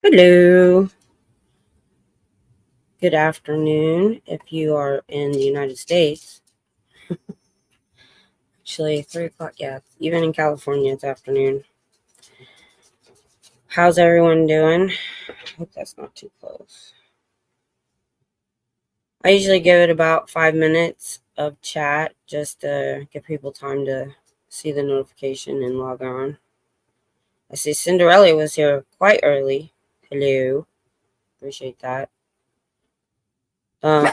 Hello. Good afternoon if you are in the United States. Actually, 3 o'clock. Yeah, even in California, it's afternoon. How's everyone doing? I hope that's not too close. I usually give it about 5 minutes of chat just to give people time to see the notification and log on. I see Cinderella was here quite early. Hello. Appreciate that. Um,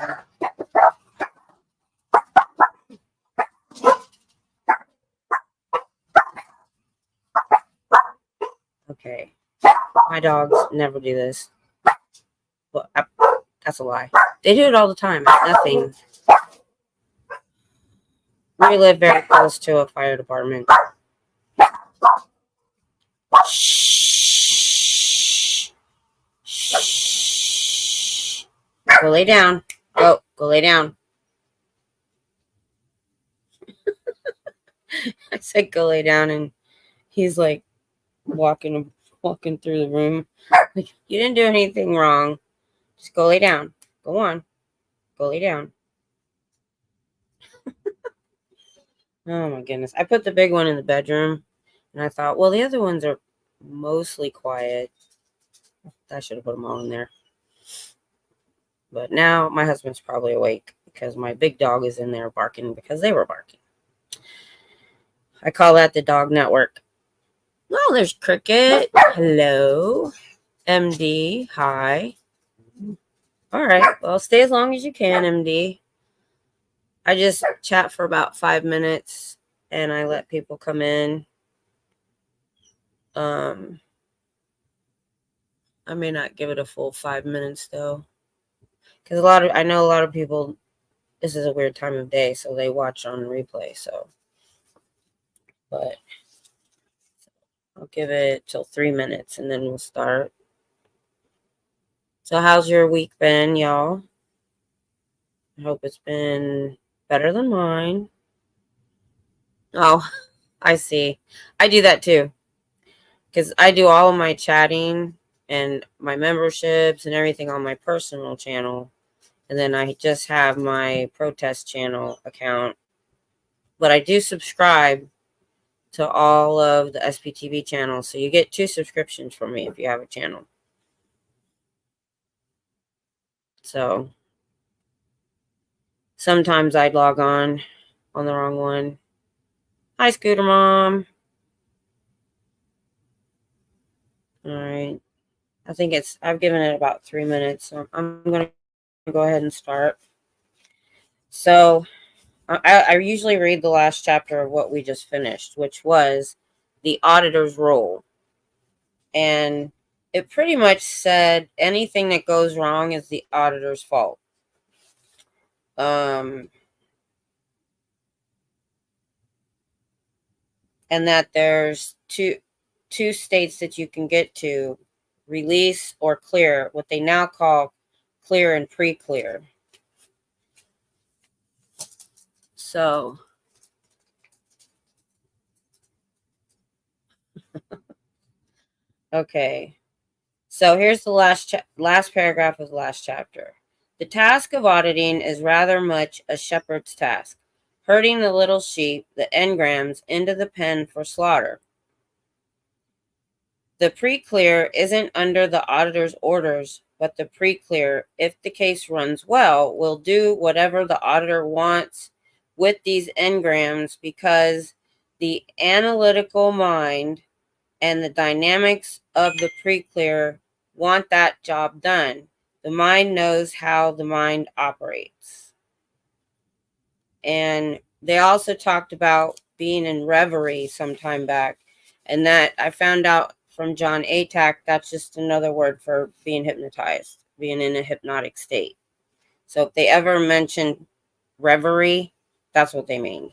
okay. My dogs never do this. Well, that's a lie. They do it all the time. Nothing. We live very close to a fire department. Shh. Shh. Go lay down. Go lay down. I said go lay down, and he's like walking through the room. Like, you didn't do anything wrong. Just go lay down. Go on. Go lay down. Oh my goodness. I put the big one in the bedroom, and I thought, well, the other ones are mostly quiet. I should have put them all in there. But now my husband's probably awake because my big dog is in there barking because they were barking. I call that the dog network. Oh, there's Cricket. Hello. MD. Hi. All right. Well, stay as long as you can, MD. I just chat for about 5 minutes and I let people come in. I may not give it a full 5 minutes though. Because I know a lot of people, this is a weird time of day, so they watch on replay. But I'll give it till 3 minutes and then we'll start. So how's your week been, y'all? I hope it's been better than mine. Oh, I see. I do that too. Because I do all of my chatting and my memberships and everything on my personal channel. And then I just have my protest channel account. But I do subscribe to all of the SPTV channels. So you get 2 subscriptions from me if you have a channel. So sometimes I'd log on the wrong one. Hi, Scooter Mom. All right. I think I've given it about 3 minutes. So I'm going to go ahead and start. So I usually read the last chapter of what we just finished, which was the auditor's role. And it pretty much said anything that goes wrong is the auditor's fault. And that there's two states that you can get to: release or clear, what they now call clear and pre-clear. So okay, so here's the last paragraph of the last chapter. The task of auditing is rather much a shepherd's task, herding the little sheep, the engrams, into the pen for slaughter. The pre-clear isn't under the auditor's orders, but the pre-clear, if the case runs well, will do whatever the auditor wants with these engrams because the analytical mind and the dynamics of the pre-clear want that job done. The mind knows how the mind operates. And they also talked about being in reverie some time back, and that I found out from John Atack, that's just another word for being hypnotized, being in a hypnotic state. So if they ever mention reverie, that's what they mean.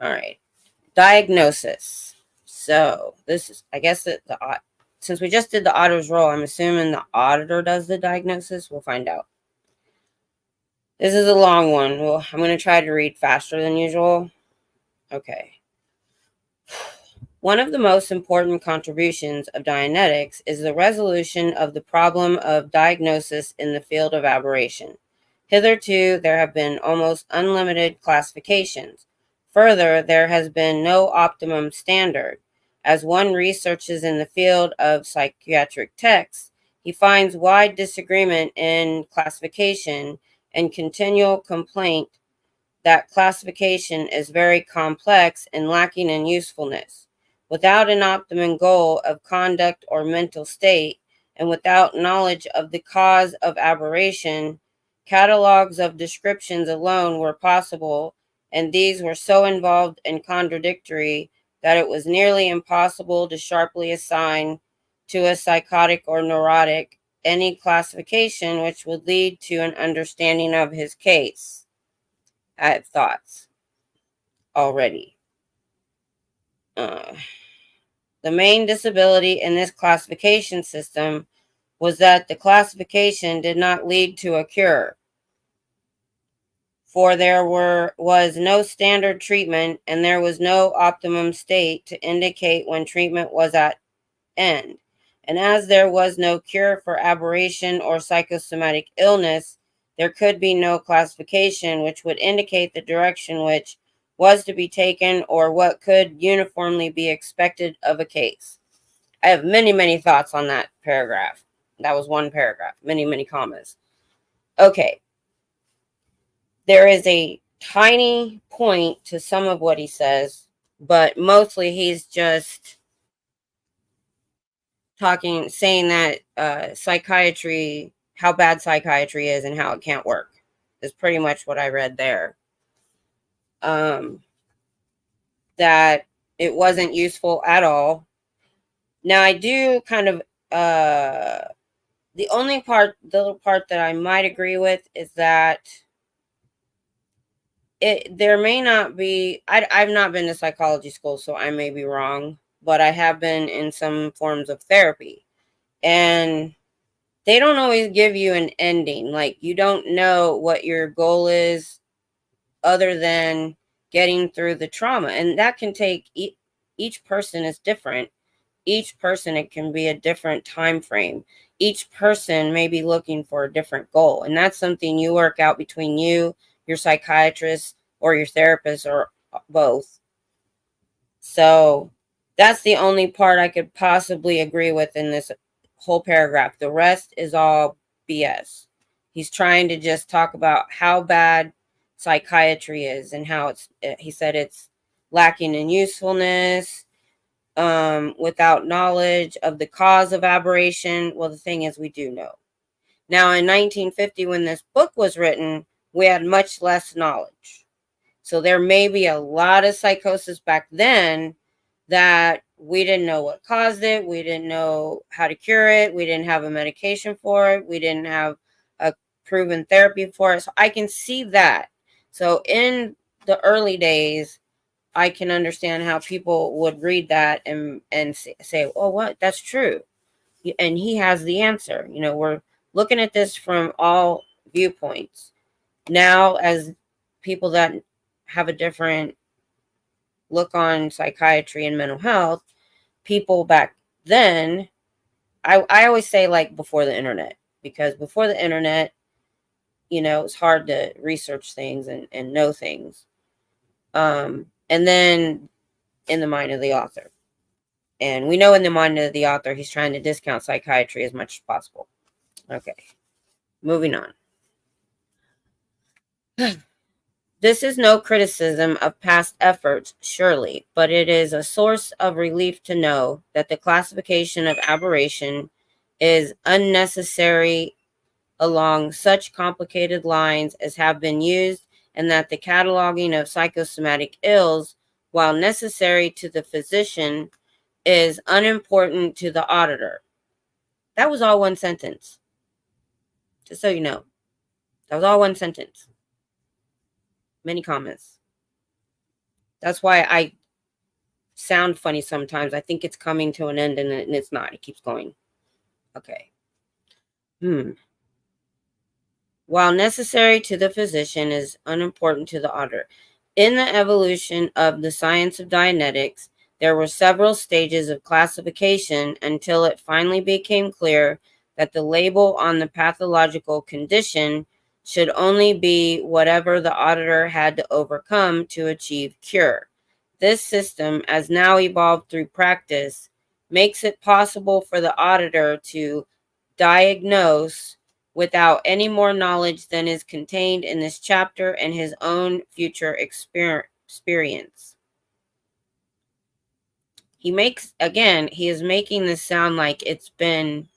All right. Diagnosis. So this is, I guess that since we just did the auditor's role, I'm assuming the auditor does the diagnosis. We'll find out. This is a long one. Well, I'm going to try to read faster than usual. Okay. One of the most important contributions of Dianetics is the resolution of the problem of diagnosis in the field of aberration. Hitherto, there have been almost unlimited classifications. Further, there has been no optimum standard. As one researches in the field of psychiatric texts, he finds wide disagreement in classification and continual complaint that classification is very complex and lacking in usefulness. Without an optimum goal of conduct or mental state, and without knowledge of the cause of aberration, catalogs of descriptions alone were possible, and these were so involved and contradictory that it was nearly impossible to sharply assign to a psychotic or neurotic any classification which would lead to an understanding of his case. I have thoughts already. The main disability in this classification system was that the classification did not lead to a cure, for there was no standard treatment and there was no optimum state to indicate when treatment was at end. And as there was no cure for aberration or psychosomatic illness, there could be no classification which would indicate the direction which was to be taken or what could uniformly be expected of a case. I have many, many thoughts on that paragraph. That was one paragraph, many, many commas. Okay. There is a tiny point to some of what he says, but mostly he's just saying that psychiatry, how bad psychiatry is and how it can't work, is pretty much what I read there. That it wasn't useful at all. Now I do kind of, the little part that I might agree with is that there may not be, I've not been to psychology school, so I may be wrong, but I have been in some forms of therapy. And they don't always give you an ending. Like, you don't know what your goal is other than getting through the trauma. And that can take, each person is different. Each person, it can be a different time frame. Each person may be looking for a different goal. And that's something you work out between you, your psychiatrist, or your therapist, or both. So that's the only part I could possibly agree with in this whole paragraph. The rest is all BS. He's trying to just talk about how bad psychiatry is and how he said it's lacking in usefulness, without knowledge of the cause of aberration. Well, the thing is, we do know. Now, in 1950, when this book was written, we had much less knowledge. So there may be a lot of psychosis back then that we didn't know what caused it. We didn't know how to cure it. We didn't have a medication for it. We didn't have a proven therapy for it. So I can see that. So in the early days, I can understand how people would read that and say, oh, what? That's true. And he has the answer. You know, we're looking at this from all viewpoints. Now, as people that have a different look on psychiatry and mental health, people back then, I always say, like, before the internet, because before the internet, you know, it's hard to research things and know things. And then in the mind of the author. And we know in the mind of the author, he's trying to discount psychiatry as much as possible. Okay, moving on. This is no criticism of past efforts, surely, but it is a source of relief to know that the classification of aberration is unnecessary along such complicated lines as have been used, and that the cataloging of psychosomatic ills, while necessary to the physician, is unimportant to the auditor. That was all one sentence. Just so you know. That was all one sentence. Many comments. That's why I sound funny sometimes. I think it's coming to an end and it's not. It keeps going. Okay. While necessary to the physician is unimportant to the auditor. In the evolution of the science of Dianetics, There were several stages of classification until it finally became clear that the label on the pathological condition should only be whatever the auditor had to overcome to achieve cure. This system, as now evolved through practice, makes it possible for the auditor to diagnose without any more knowledge than is contained in this chapter and his own future experience. He is making this sound like it's been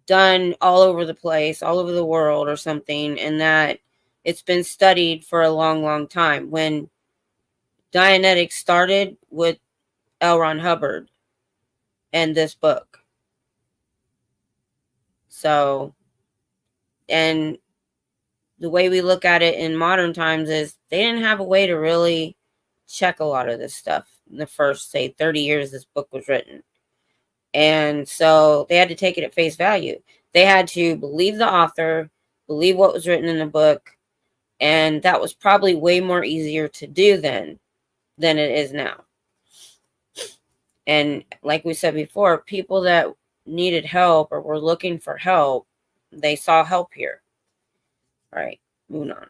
done all over the place, all over the world or something, and that it's been studied for a long, long time. When Dianetics started with L. Ron Hubbard and this book. So, and the way we look at it in modern times is they didn't have a way to really check a lot of this stuff in the first, say, 30 years this book was written. And so they had to take it at face value. They had to believe the author, believe what was written in the book, and that was probably way more easier to do then than it is now. And like we said before, people that needed help or were looking for help, they saw help here. All right, moving on.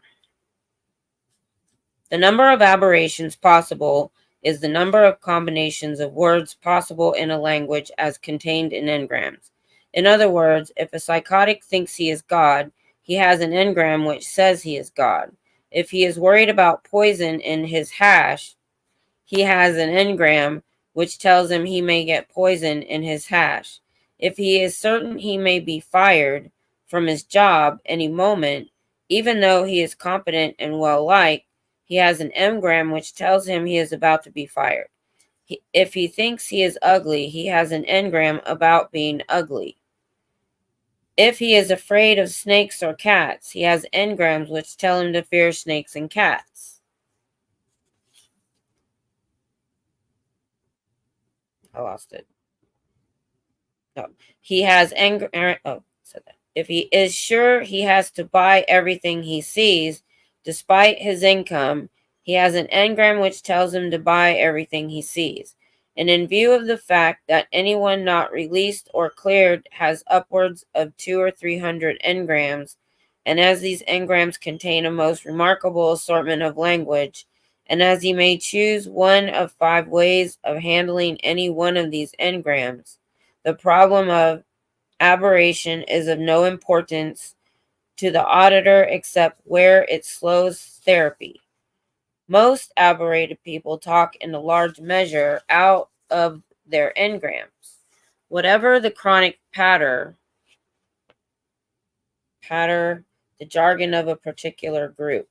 The number of aberrations possible is the number of combinations of words possible in a language as contained in engrams. In other words, if a psychotic thinks he is God, he has an engram which says he is God. If he is worried about poison in his hash, he has an engram which tells him he may get poison in his hash. If he is certain he may be fired from his job any moment, even though he is competent and well-liked, he has an engram which tells him he is about to be fired. If he thinks he is ugly, he has an engram about being ugly. If he is afraid of snakes or cats, he has engrams which tell him to fear snakes and cats. I lost it. No. He has If he is sure he has to buy everything he sees, despite his income, he has an engram which tells him to buy everything he sees. And in view of the fact that anyone not released or cleared has upwards of 200 or 300 engrams, and as these engrams contain a most remarkable assortment of language, and as he may choose one of 5 ways of handling any one of these engrams, the problem of aberration is of no importance to the auditor except where it slows therapy. Most aberrated people talk in a large measure out of their engrams. Whatever the chronic patter, the jargon of a particular group.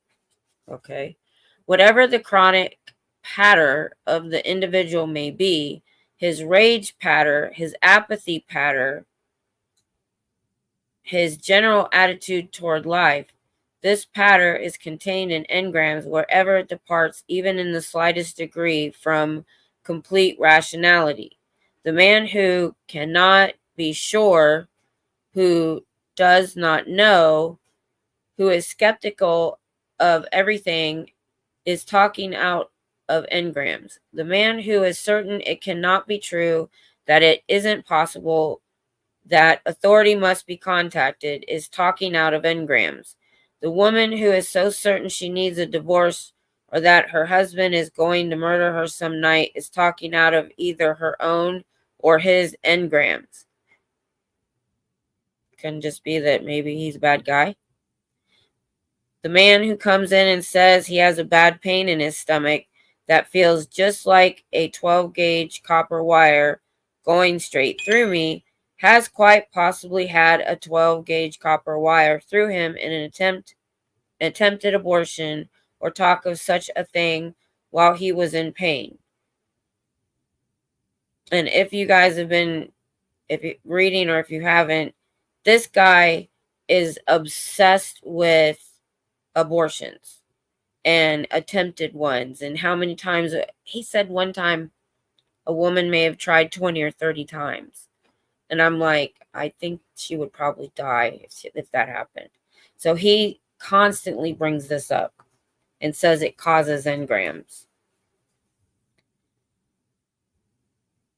Okay. Whatever the chronic pattern of the individual may be, his rage pattern, his apathy pattern, his general attitude toward life, this pattern is contained in engrams wherever it departs, even in the slightest degree, from complete rationality. The man who cannot be sure, who does not know, who is skeptical of everything, is talking out of engrams. The man who is certain it cannot be true, that it isn't possible, that authority must be contacted, is talking out of engrams. The woman who is so certain she needs a divorce or that her husband is going to murder her some night is talking out of either her own or his engrams. Can just be that maybe he's a bad guy. The man who comes in and says he has a bad pain in his stomach that feels just like a 12-gauge copper wire going straight through me has quite possibly had a 12-gauge copper wire through him in an attempted abortion or talk of such a thing while he was in pain. And if you guys have been reading or if you haven't, this guy is obsessed with abortions and attempted ones, and how many times he said one time a woman may have tried 20 or 30 times. And I'm like, I think she would probably die if that happened. So he constantly brings this up and says it causes engrams.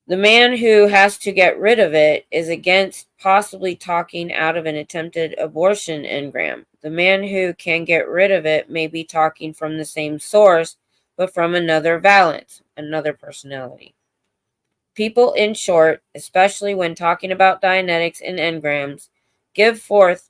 The man who has to get rid of it is against possibly talking out of an attempted abortion engram. The man who can get rid of it may be talking from the same source, but from another valence, another personality. People, in short, especially when talking about Dianetics and engrams, give forth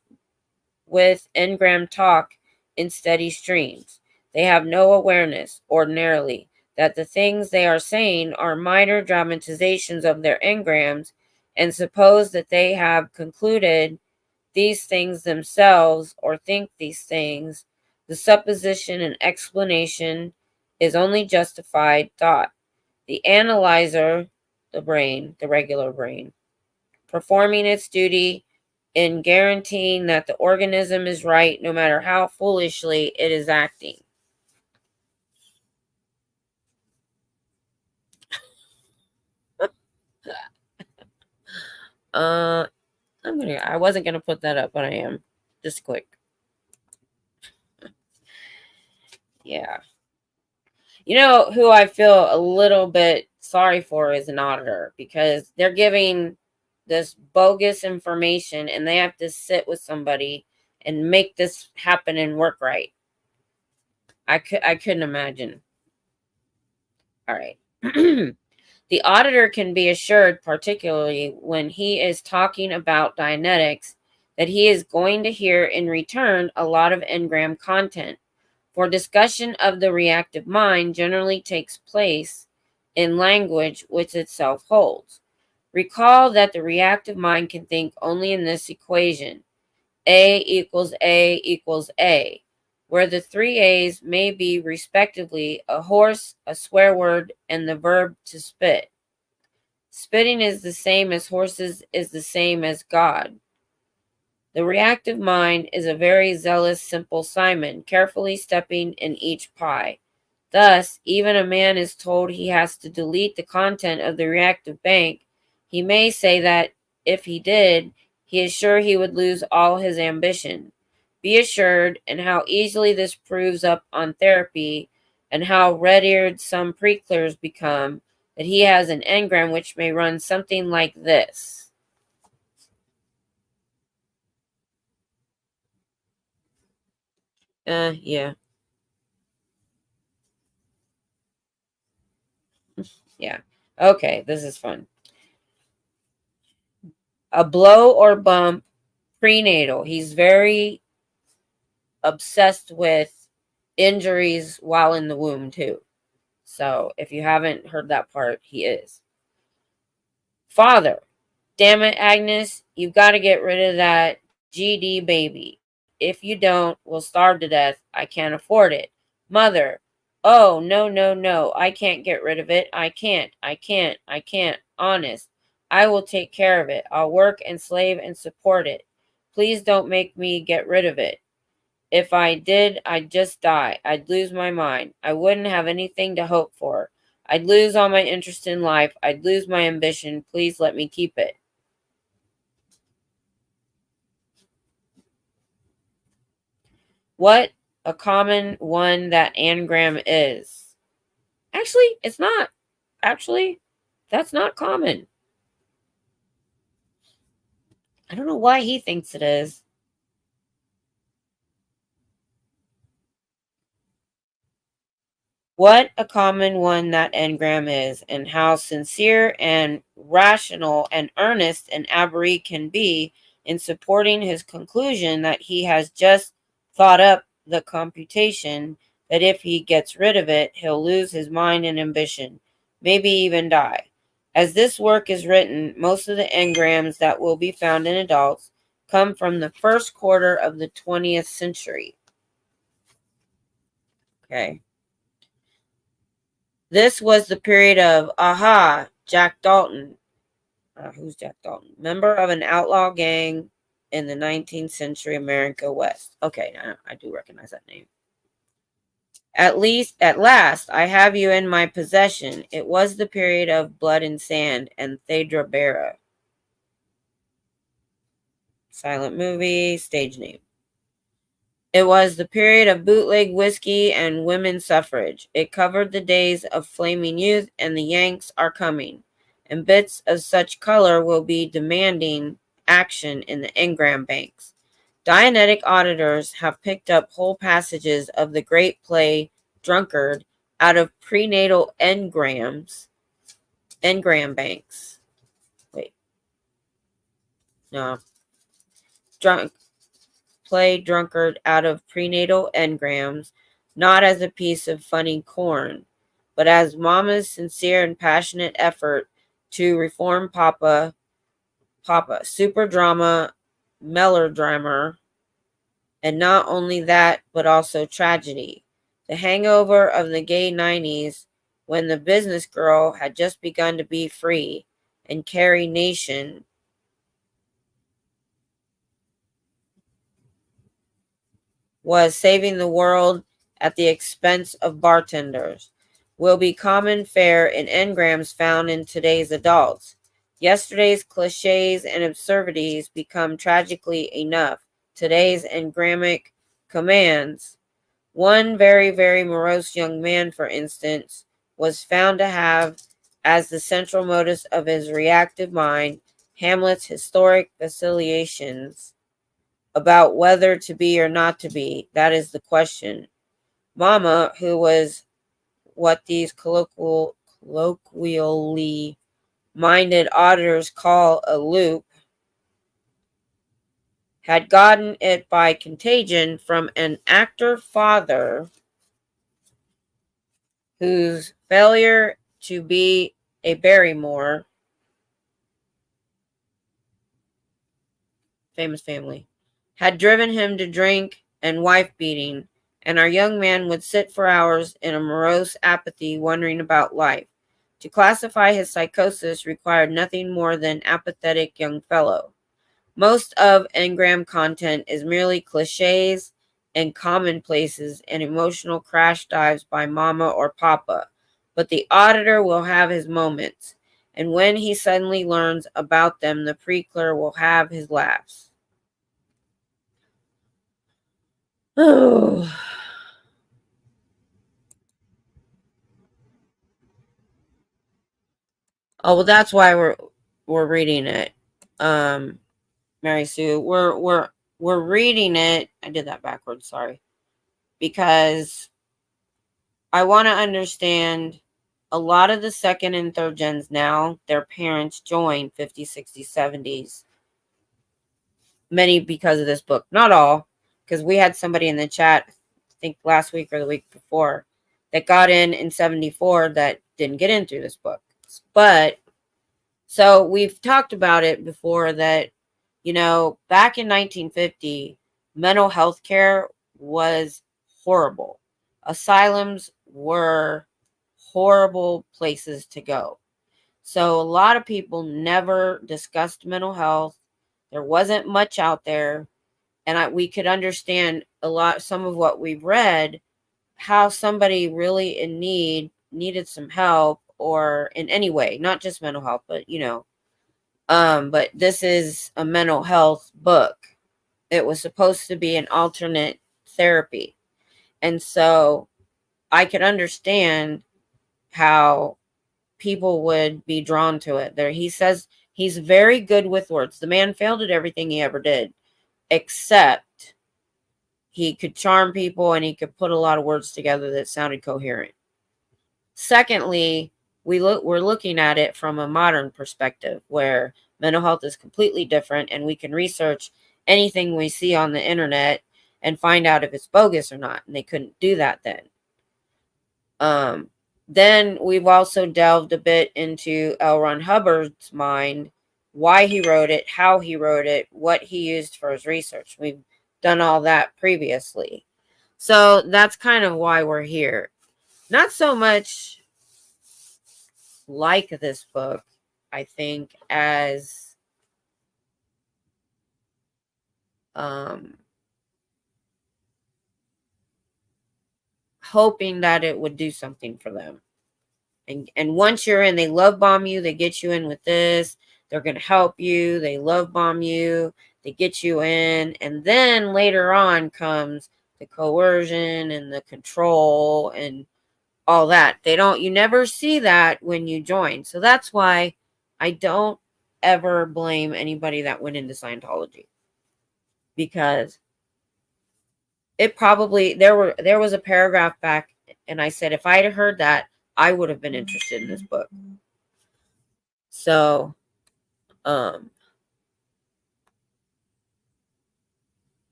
with engram talk in steady streams. They have no awareness, ordinarily, that the things they are saying are minor dramatizations of their engrams, and suppose that they have concluded these things themselves or think these things. The supposition and explanation is only justified thought. The analyzer, the brain, the regular brain, performing its duty in guaranteeing that the organism is right no matter how foolishly it is acting. uh I wasn't gonna put that up, but I am. Just quick. Yeah. You know who I feel a little bit sorry for is an auditor, because they're giving this bogus information and they have to sit with somebody and make this happen and work right. I couldn't imagine. All right. The auditor can be assured, particularly when he is talking about Dianetics, that he is going to hear in return a lot of engram content. For discussion of the reactive mind generally takes place in language which itself holds. Recall that the reactive mind can think only in this equation: A equals A equals A, where the three A's may be respectively a horse, a swear word, and the verb to spit. Spitting is the same as horses is the same as God. The reactive mind is a very zealous, simple Simon, carefully stepping in each pie. Thus, even a man is told he has to delete the content of the reactive bank. He may say that if he did, he is sure he would lose all his ambition. Be assured, and how easily this proves up on therapy, and how red-eared some pre-clears become, that he has an engram which may run something like this. Yeah. Yeah. Okay, this is fun. A blow or bump prenatal. He's very obsessed with injuries while in the womb, too. So if you haven't heard that part, he is. Father. Damn it, Agnes. You've got to get rid of that GD baby. If you don't, we'll starve to death. I can't afford it. Mother. Oh, no, no, no. I can't get rid of it. I can't. I can't. I can't. Honest. I will take care of it. I'll work and slave and support it. Please don't make me get rid of it. If I did, I'd just die. I'd lose my mind. I wouldn't have anything to hope for. I'd lose all my interest in life. I'd lose my ambition. Please let me keep it. What a common one that anagram is. Actually, it's not. Actually, that's not common. I don't know why he thinks it is. What a common one that engram is, and how sincere and rational and earnest an Aberry can be in supporting his conclusion that he has just thought up the computation that if he gets rid of it, he'll lose his mind and ambition, maybe even die. As this work is written, most of the engrams that will be found in adults come from the first quarter of the 20th century. Okay. This was the period of, Jack Dalton. Who's Jack Dalton? Member of an outlaw gang in the 19th century America West. Okay, I do recognize that name. At last, I have you in my possession. It was the period of Blood and Sand and Thedra Barra. Silent movie, stage name. It was the period of bootleg whiskey and women's suffrage. It covered the days of flaming youth and the Yanks are coming. and bits of such color will be demanding action in the engram banks. Dianetic auditors have picked up whole passages of the great play Drunkard out of prenatal engram banks. Wait, no. Play Drunkard out of prenatal engrams, not as a piece of funny corn, but as Mama's sincere and passionate effort to reform Papa, super drama, melodrama, and not only that, but also tragedy. The hangover of the gay 90s, when the business girl had just begun to be free and carry nation, was saving the world at the expense of bartenders, will be common fare in engrams found in today's adults. Yesterday's cliches and absurdities become tragically enough today's engrammic commands. One very, very morose young man, for instance, was found to have as the central modus of his reactive mind Hamlet's historic vacillations about whether to be or not to be. That is the question. Mama, who was what these colloquially minded auditors call a loop, had gotten it by contagion from an actor father whose failure to be a Barrymore, famous family, had driven him to drink and wife beating, and our young man would sit for hours in a morose apathy wondering about life. To classify his psychosis required nothing more than apathetic young fellow. Most of engram content is merely cliches and commonplaces and emotional crash dives by Mama or Papa, but the auditor will have his moments, and when he suddenly learns about them, the precler will have his laughs. Oh, well, that's why we're reading it, Mary Sue. We're reading it. I did that backwards. Sorry, because I want to understand a lot of the second and third gens now. Their parents joined 50s, 60s, 70s. Many because of this book. Not all, because we had somebody in the chat, I think last week or the week before, that got in 74 that didn't get in through this book. But so we've talked about it before that, back in 1950, mental health care was horrible. Asylums were horrible places to go. So a lot of people never discussed mental health. There wasn't much out there. And we could understand some of what we've read, how somebody really in need needed some help, or in any way, not just mental health, but but this is a mental health book. It was supposed to be an alternate therapy. And so I could understand how people would be drawn to it. There, he says he's very good with words. The man failed at everything he ever did, except he could charm people and he could put a lot of words together that sounded coherent. Secondly, we're looking at it from a modern perspective where mental health is completely different, and we can research anything we see on the internet and find out if it's bogus or not. And they couldn't do that then. Then we've also delved a bit into L. Ron Hubbard's mind, why he wrote it, how he wrote it, what he used for his research. We've done all that previously. So that's kind of why we're here. Not so much like this book, I think, as hoping that it would do something for them. And once you're in, they love bomb you. They get you in with this. They're going to help you. They love bomb you. They get you in. And then later on comes the coercion and the control and all that. You never see that when you join. So that's why I don't ever blame anybody that went into Scientology, because it probably, there was a paragraph back, and I said if I'd heard that, I would have been interested in this book. So, oh,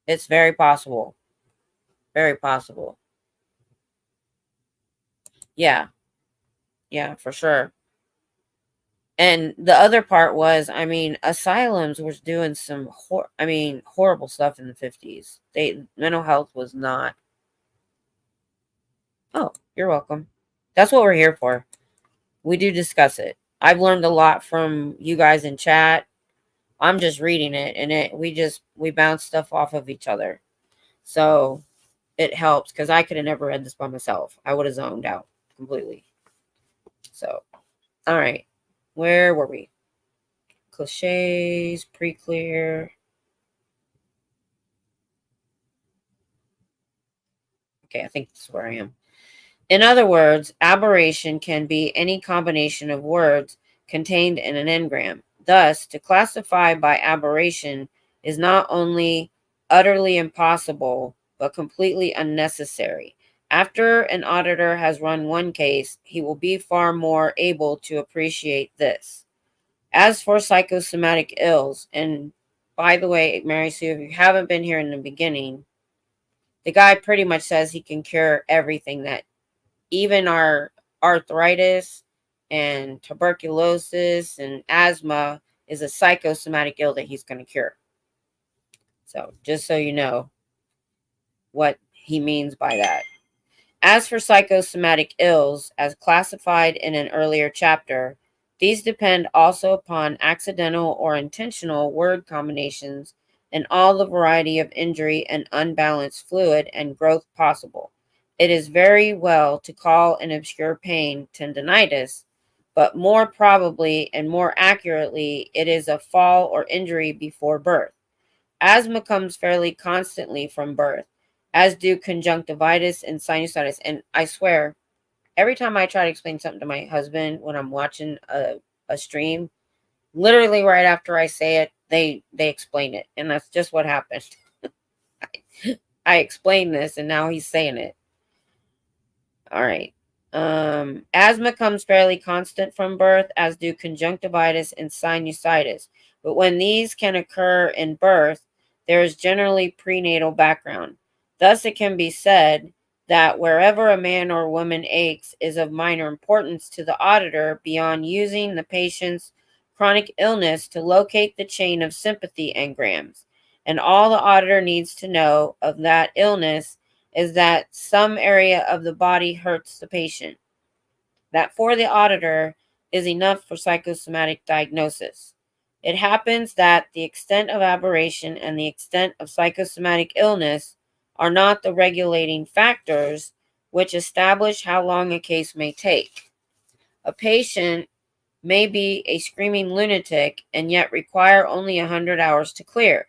it's very possible. Very possible. Yeah. Yeah, for sure. And the other part was, I mean, asylums was doing some horrible stuff in the 50s. Mental health was not. Oh, you're welcome. That's what we're here for. We do discuss it. I've learned a lot from you guys in chat. I'm just reading it, and we bounce stuff off of each other. So it helps, because I could have never read this by myself. I would have zoned out completely. So, all right. Where were we? Cliches, pre-clear. Okay, I think this is where I am. In other words, aberration can be any combination of words contained in an engram. Thus, to classify by aberration is not only utterly impossible, but completely unnecessary. After an auditor has run one case, he will be far more able to appreciate this. As for psychosomatic ills, and by the way, Mary Sue, if you haven't been here in the beginning, the guy pretty much says he can cure everything, that even our arthritis and tuberculosis and asthma is a psychosomatic ill that he's going to cure. So just so you know what he means by that. As for psychosomatic ills, as classified in an earlier chapter, these depend also upon accidental or intentional word combinations and all the variety of injury and unbalanced fluid and growth possible. It is very well to call an obscure pain tendinitis, but more probably and more accurately, it is a fall or injury before birth. Asthma comes fairly constantly from birth, as do conjunctivitis and sinusitis. And I swear, every time I try to explain something to my husband when I'm watching a stream, literally right after I say it, they explain it. And that's just what happened. I explained this, and now he's saying it. All right. Asthma comes fairly constant from birth, as do conjunctivitis and sinusitis. But when these can occur in birth, there is generally prenatal background. Thus, it can be said that wherever a man or woman aches is of minor importance to the auditor beyond using the patient's chronic illness to locate the chain of sympathy engrams. And all the auditor needs to know of that illness is that some area of the body hurts the patient. That for the auditor is enough for psychosomatic diagnosis. It happens that the extent of aberration and the extent of psychosomatic illness are not the regulating factors which establish how long a case may take. A patient may be a screaming lunatic and yet require only 100 hours to clear.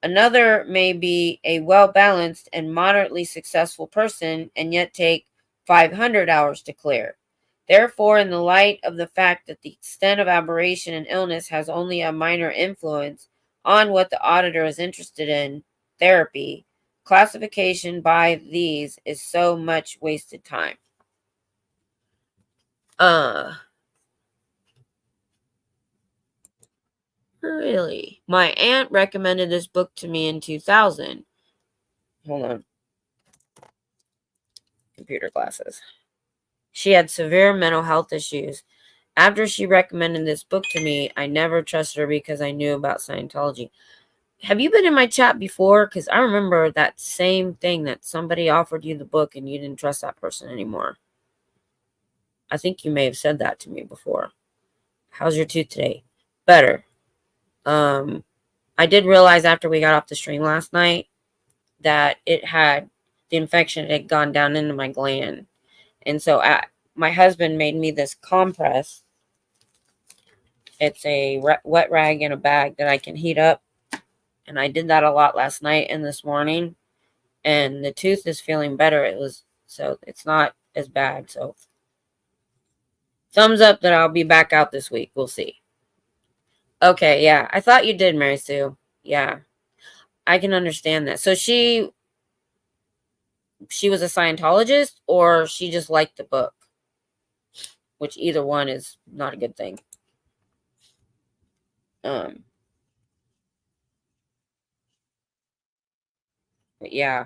Another may be a well-balanced and moderately successful person and yet take 500 hours to clear. Therefore, in the light of the fact that the extent of aberration and illness has only a minor influence on what the auditor is interested in, therapy, classification by these is so much wasted time. Really? My aunt recommended this book to me in 2000. Hold on. Computer glasses. She had severe mental health issues. After she recommended this book to me, I never trusted her because I knew about Scientology. Have you been in my chat before? Because I remember that same thing, that somebody offered you the book and you didn't trust that person anymore. I think you may have said that to me before. How's your tooth today? Better. I did realize after we got off the stream last night that the infection had gone down into my gland. And so my husband made me this compress. It's a wet rag in a bag that I can heat up. And I did that a lot last night and this morning. And the tooth is feeling better. So it's not as bad. So Thumbs up that I'll be back out this week. We'll see. Okay, yeah. I thought you did, Mary Sue. Yeah. I can understand that. So she was a Scientologist, or she just liked the book, which either one is not a good thing. Um but yeah.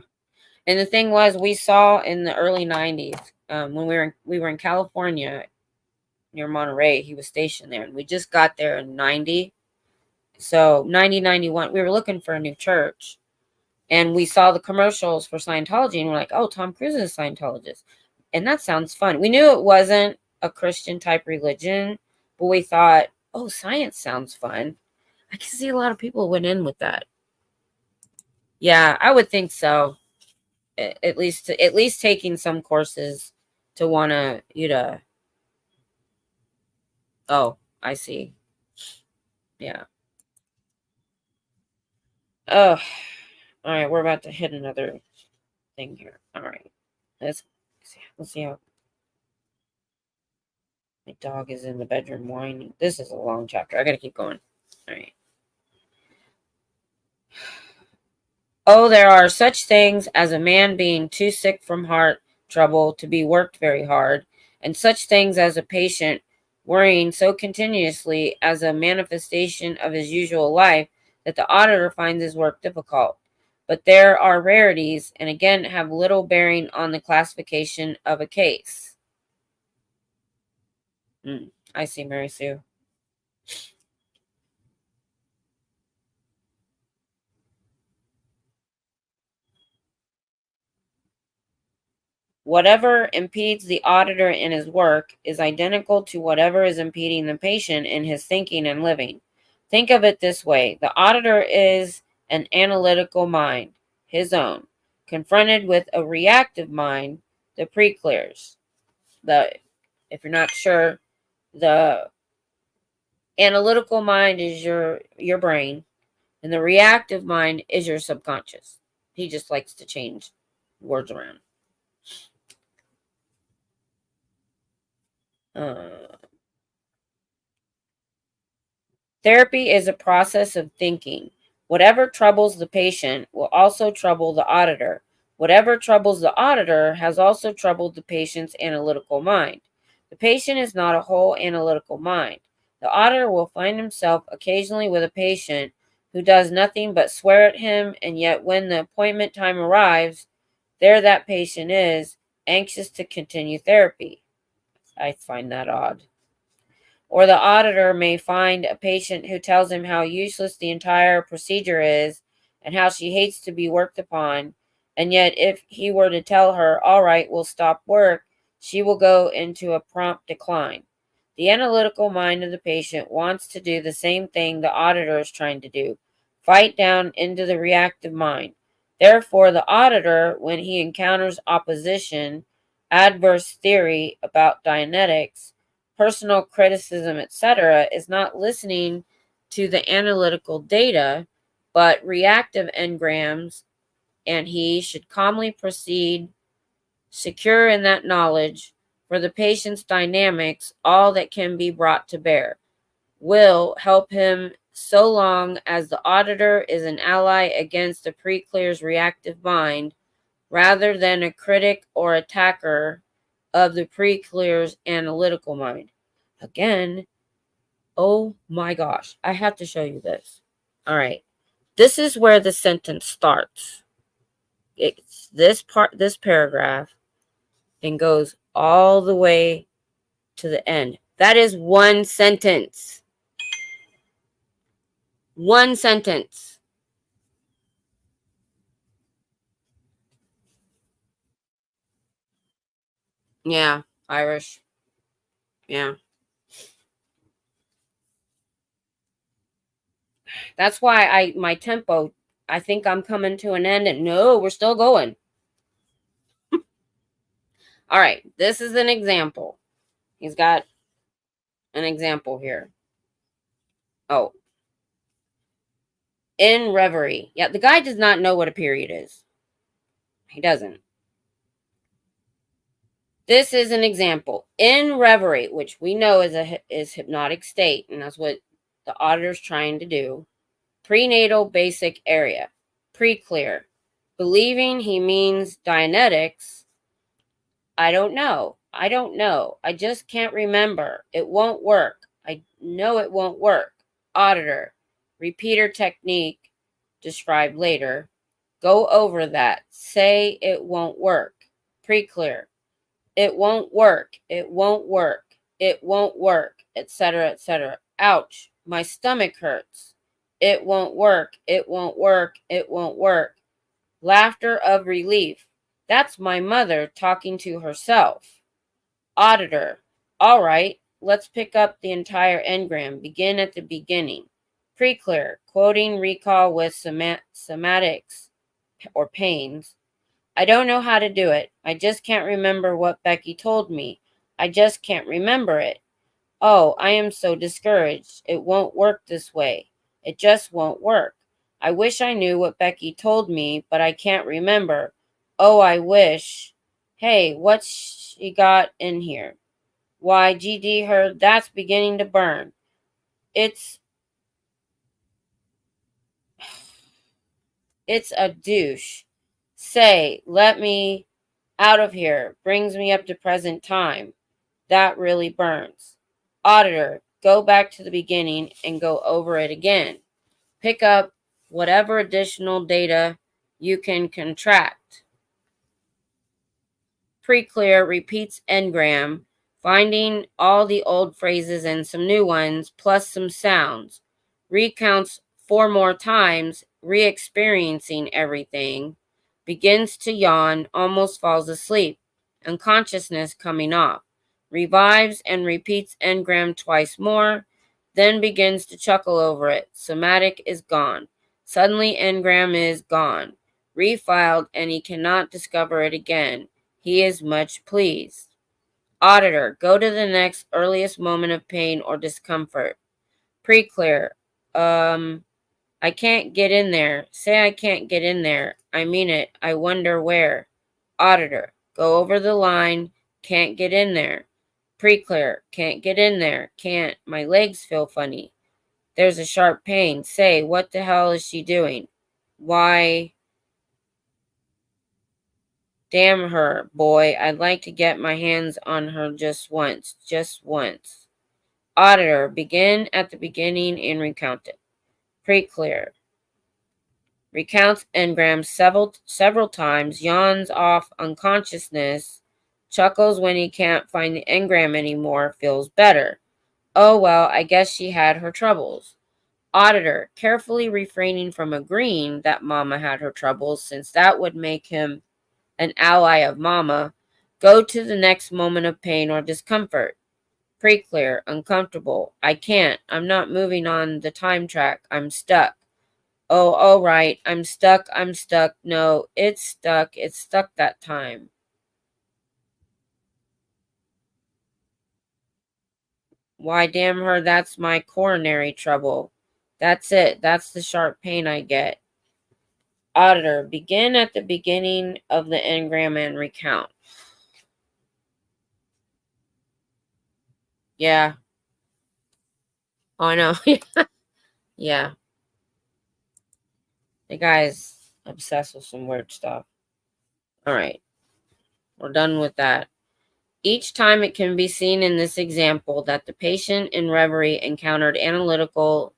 And the thing was, we saw in the early 90s, when we were in California near Monterey. He was stationed there, and we just got there in 90. So 90, 91, we were looking for a new church, and we saw the commercials for Scientology, and we're like, oh, Tom Cruise is a Scientologist. And that sounds fun. We knew it wasn't a Christian type religion, but we thought, oh, science sounds fun. I can see a lot of people went in with that. Yeah, I would think so. At least taking some courses to wanna you to oh, I see. Yeah. Oh, all right, we're about to hit another thing here. All right. Let's see how my dog is in the bedroom whining. This is a long chapter. I gotta keep going. All right. Oh, there are such things as a man being too sick from heart trouble to be worked very hard, and such things as a patient worrying so continuously as a manifestation of his usual life that the auditor finds his work difficult. But there are rarities, and again have little bearing on the classification of a case. I see, Mary Sue. Whatever impedes the auditor in his work is identical to whatever is impeding the patient in his thinking and living. Think of it this way: the auditor is an analytical mind, his own, confronted with a reactive mind, the pre-clears. If you're not sure, the analytical mind is your brain, and the reactive mind is your subconscious. He just likes to change words around. Uh, Therapy is a process of thinking. Whatever troubles the patient will also trouble the auditor. Whatever troubles the auditor has also troubled the patient's analytical mind. The patient is not a whole analytical mind. The auditor will find himself occasionally with a patient who does nothing but swear at him, and yet when the appointment time arrives, there that patient is, anxious to continue therapy. I find that odd. Or the auditor may find a patient who tells him how useless the entire procedure is and how she hates to be worked upon. And yet, if he were to tell her, all right, we'll stop work, she will go into a prompt decline. The analytical mind of the patient wants to do the same thing the auditor is trying to do: fight down into the reactive mind. Therefore, the auditor, when he encounters opposition, adverse theory about Dianetics, personal criticism, etc., is not listening to the analytical data, but reactive engrams, and he should calmly proceed, secure in that knowledge, for the patient's dynamics, all that can be brought to bear, will help him so long as the auditor is an ally against the pre-clear's reactive mind, rather than a critic or attacker of the pre-clear's analytical mind. Again, oh my gosh, I have to show you this. All right. This is where the sentence starts. It's this paragraph, and goes all the way to the end. That is one sentence. One sentence. Yeah, Irish. Yeah. That's why my tempo, I think I'm coming to an end, and no, we're still going. All right. This is an example. He's got an example here. Oh, in reverie. Yeah, the guy does not know what a period is. He doesn't. This is an example. In reverie, which we know is hypnotic state, and that's what the auditor's trying to do. Prenatal basic area. Pre-clear. Believing he means Dianetics. I don't know. I don't know. I just can't remember. It won't work. I know it won't work. Auditor. Repeater technique described later. Go over that. Say it won't work. Pre-clear. It won't work. It won't work. It won't work, etc., etc. Ouch. My stomach hurts. It won't work. It won't work. It won't work. Laughter of relief. That's my mother talking to herself. Auditor. All right, let's pick up the entire engram. Begin at the beginning. Pre-clear. Quoting recall with somatics or pains. I don't know how to do it. I just can't remember what Becky told me. I just can't remember it. Oh, I am so discouraged. It won't work this way. It just won't work. I wish I knew what Becky told me, but I can't remember. Oh, I wish. Hey, what's she got in here? Why, GD heard that's beginning to burn. It's a douche. Say, let me out of here. Brings me up to present time. That really burns. Auditor, go back to the beginning and go over it again. Pick up whatever additional data you can contract. Pre-clear repeats engram, finding all the old phrases and some new ones, plus some sounds. Recounts 4 more times, re-experiencing everything. Begins to yawn, almost falls asleep, unconsciousness coming off. Revives and repeats engram twice more, then begins to chuckle over it. Somatic is gone. Suddenly engram is gone. Refiled, and he cannot discover it again. He is much pleased. Auditor, go to the next earliest moment of pain or discomfort. Pre-clear. I can't get in there. Say I can't get in there. I mean it. I wonder where. Auditor, go over the line. Can't get in there. Pre-clear. Can't get in there. Can't. My legs feel funny. There's a sharp pain. Say, what the hell is she doing? Why, damn her, boy. I'd like to get my hands on her just once. Just once. Auditor, begin at the beginning and recount it. Pre-clear. Recounts engrams several times, yawns off unconsciousness, chuckles when he can't find the engram anymore, feels better. Oh well, I guess she had her troubles. Auditor, carefully refraining from agreeing that Mama had her troubles, since that would make him an ally of Mama, go to the next moment of pain or discomfort. Pre-clear, uncomfortable. I can't. I'm not moving on the time track. I'm stuck. Oh, all right. I'm stuck. I'm stuck. No, it's stuck. It's stuck that time. Why, damn her, that's my coronary trouble. That's it. That's the sharp pain I get. Auditor, begin at the beginning of the engram and recount. Yeah. Oh, I know. Yeah. The guy's obsessed with some weird stuff. All right. We're done with that. Each time it can be seen in this example that the patient in reverie encountered analytically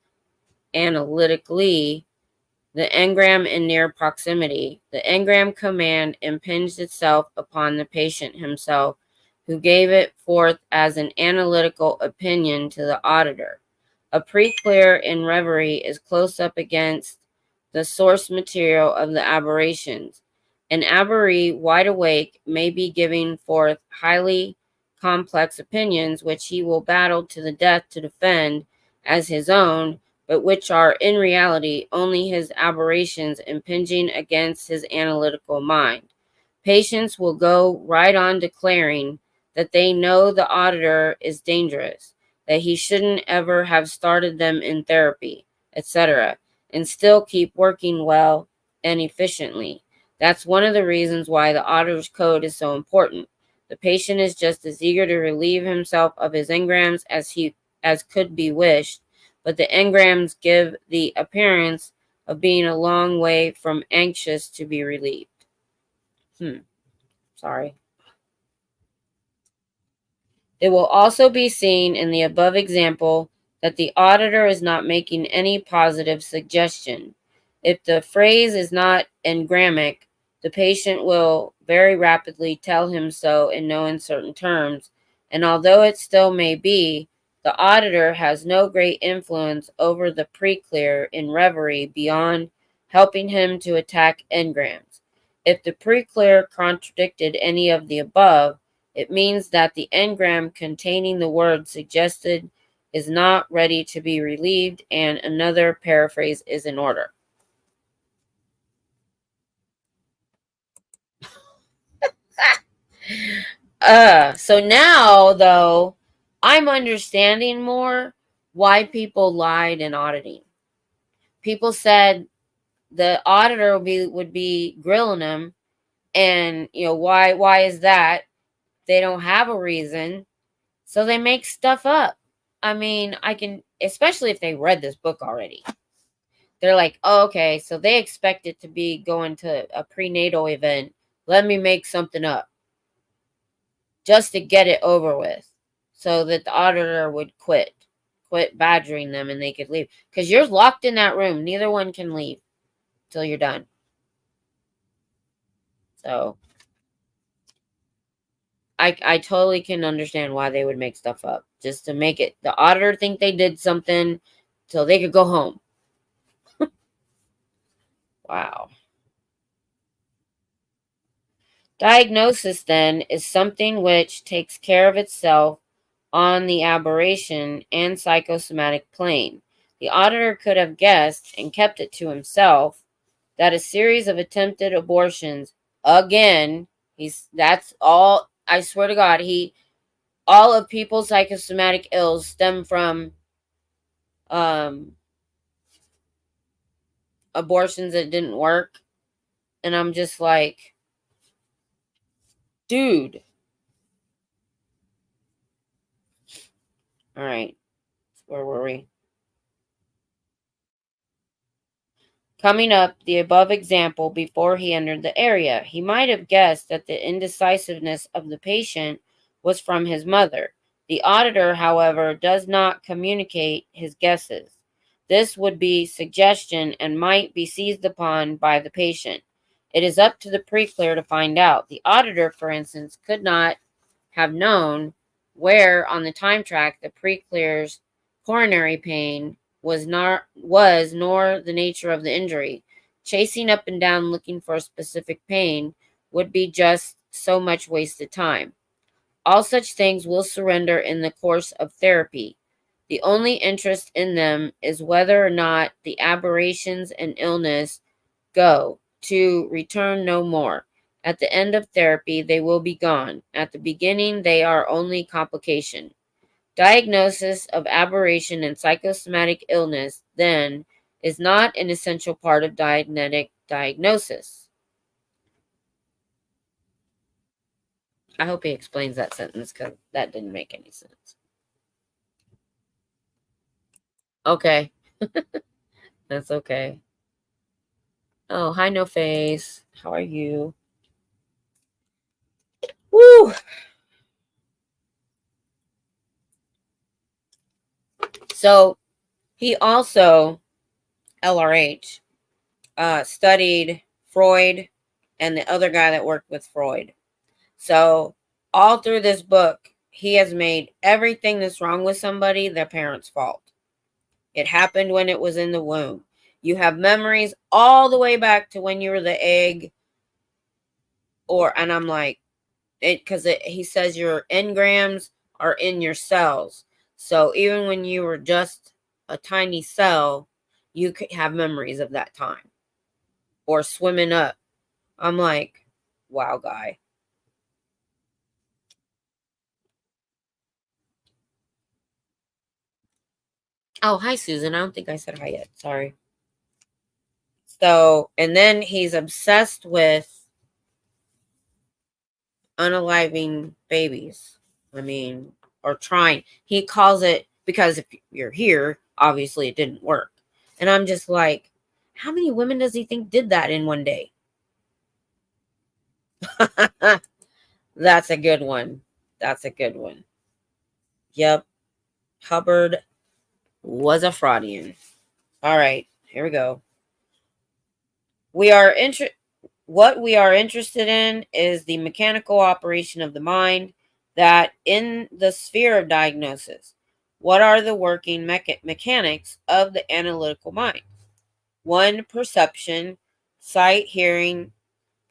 the engram in near proximity. The engram command impinged itself upon the patient himself, who gave it forth as an analytical opinion to the auditor. A pre-clear in reverie is close up against the source material of the aberrations. An aberree, wide awake, may be giving forth highly complex opinions which he will battle to the death to defend as his own, but which are in reality only his aberrations impinging against his analytical mind. Patients will go right on declaring that they know the auditor is dangerous, that he shouldn't ever have started them in therapy, etc., and still keep working well and efficiently. That's one of the reasons why the auditor's code is so important. The patient is just as eager to relieve himself of his engrams as could be wished, but the engrams give the appearance of being a long way from anxious to be relieved. Sorry. It will also be seen in the above example that the auditor is not making any positive suggestion. If the phrase is not engrammic, the patient will very rapidly tell him so in no uncertain terms, and although it still may be, the auditor has no great influence over the preclear in reverie beyond helping him to attack engrams. If the preclear contradicted any of the above, it means that the engram containing the word suggested is not ready to be relieved, and another paraphrase is in order. So now, though, I'm understanding more why people lied in auditing. People said the auditor would be grilling them, and why is that? They don't have a reason, so they make stuff up. I mean, I can, especially if they read this book already. They're like, oh, okay, so they expect it to be going to a prenatal event. Let me make something up just to get it over with so that the auditor would quit badgering them and they could leave. Because you're locked in that room. Neither one can leave till you're done. So I totally can understand why they would make stuff up just to make it the auditor think they did something so they could go home. Wow. Diagnosis, then, is something which takes care of itself on the aberration and psychosomatic plane. The auditor could have guessed and kept it to himself that a series of attempted abortions, again, that's all, I swear to God, all of people's psychosomatic ills stem from abortions that didn't work. And I'm just like, dude. All right. Where were we? Coming up, the above example, before he entered the area, he might have guessed that the indecisiveness of the patient was from his mother. The auditor, however, does not communicate his guesses. This would be suggestion and might be seized upon by the patient. It is up to the preclear to find out. The auditor, for instance, could not have known where on the time track the preclear's coronary pain was nor the nature of the injury. Chasing up and down looking for a specific pain would be just so much wasted time. All such things will surrender in the course of therapy. The only interest in them is whether or not the aberrations and illness go to return no more. At the end of therapy, they will be gone. At the beginning, they are only complication. Diagnosis of aberration and psychosomatic illness, then, is not an essential part of Dianetic diagnosis. I hope he explains that sentence because that didn't make any sense. Okay. That's okay. Oh, hi, No Face. How are you? Woo! So, he also, LRH, studied Freud and the other guy that worked with Freud. So all through this book, he has made everything that's wrong with somebody their parents' fault. It happened when it was in the womb. You have memories all the way back to when you were the egg, and I'm like, because he says your engrams are in your cells. So even when you were just a tiny cell, you could have memories of that time or swimming up. I'm like, wow, guy. Oh, hi, Susan. I don't think I said hi yet. Sorry. So, and then he's obsessed with unaliving babies. I mean, or trying. He calls it, because if you're here, obviously it didn't work. And I'm just like, how many women does he think did that in one day? That's a good one. That's a good one. Yep. Hubbard was a fraudian. All right, here we go. What we are interested in is the mechanical operation of the mind, that in the sphere of diagnosis. What are the working mechanics of the analytical mind? 1. Perception, sight, hearing,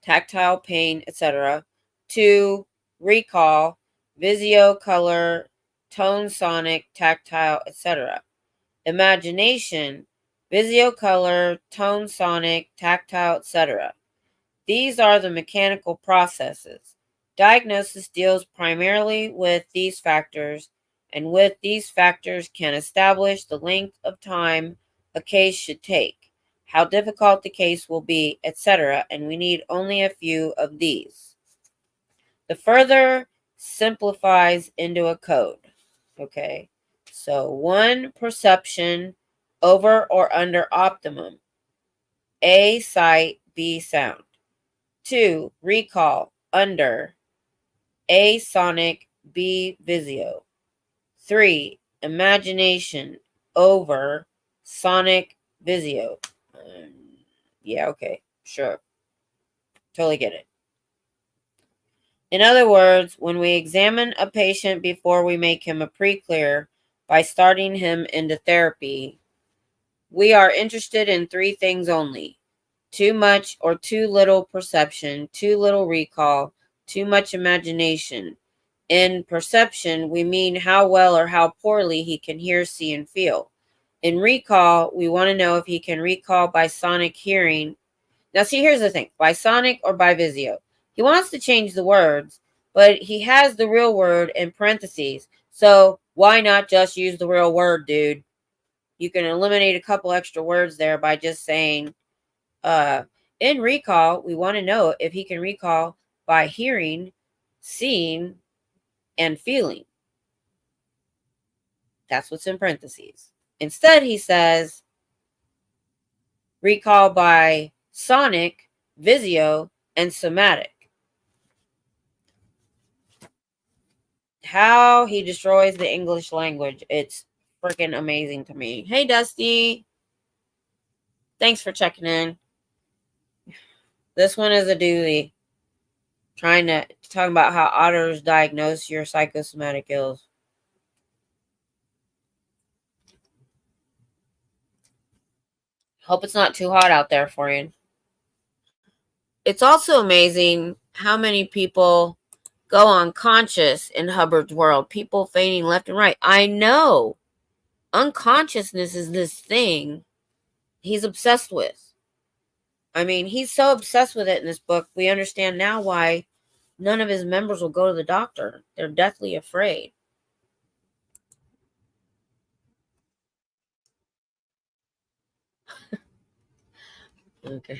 tactile, pain, etc. 2. Recall, visio, color, tone, sonic, tactile, etc. Imagination, visio, color, tone, sonic, tactile, etc. These are the mechanical processes. Diagnosis deals primarily with these factors, and with these factors can establish the length of time a case should take, how difficult the case will be, etc., and we need only a few of these. The further simplifies into a code. Okay, so 1. Perception, over or under optimum. A. Sight, B. Sound. 2. Recall, under. A. Sonic, B. Visio. 3. Imagination, over. Sonic, Visio. Yeah, okay, sure. Totally get it. In other words, when we examine a patient before we make him a pre-clear by starting him into therapy, we are interested in 3 things only: too much or too little perception, too little recall, too much imagination. In perception, we mean how well or how poorly he can hear, see, and feel. In recall, we want to know if he can recall by sonic hearing. Now, see, here's the thing: by sonic or by visio. He wants to change the words, but he has the real word in parentheses. So why not just use the real word, dude? You can eliminate a couple extra words there by just saying, in recall, we want to know if he can recall by hearing, seeing, and feeling. That's what's in parentheses. Instead, he says, recall by sonic, visio, and somatic. How he destroys the English language. It's freaking amazing to me. Hey, Dusty. Thanks for checking in. This one is a doozy. Talking about how otters diagnose your psychosomatic ills. Hope it's not too hot out there for you. It's also amazing how many people go unconscious in Hubbard's world. People fainting left and right. I know. Unconsciousness is this thing he's obsessed with. I mean, he's so obsessed with it in this book. We understand now why none of his members will go to the doctor. They're deathly afraid. Okay.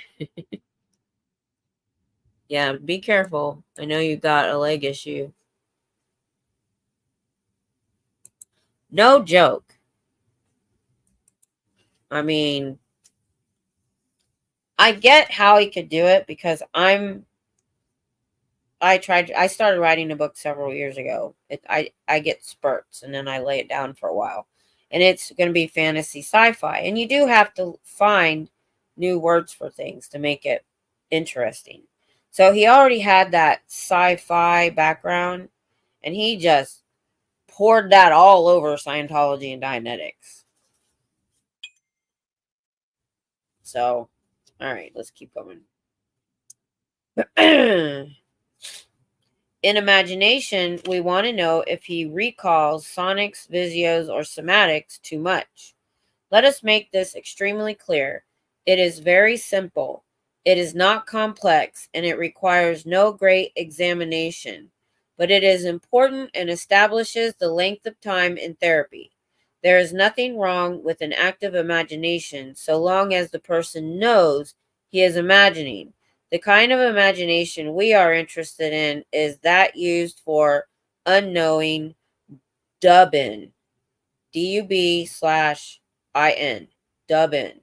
Yeah, be careful. I know you got a leg issue. No joke. I mean, I get how he could do it because I started writing a book several years ago. I get spurts and then I lay it down for a while. And it's going to be fantasy sci-fi. And you do have to find new words for things to make it interesting. So he already had that sci-fi background and he just poured that all over Scientology and Dianetics. So, all right, let's keep going. In imagination, we want to know if he recalls sonics, visios, or somatics too much. Let us make this extremely clear. It is very simple. It is not complex, and it requires no great examination. But it is important and establishes the length of time in therapy. There is nothing wrong with an active imagination so long as the person knows he is imagining. The kind of imagination we are interested in is that used for unknowing dubbing. DUB/IN. Dubbing.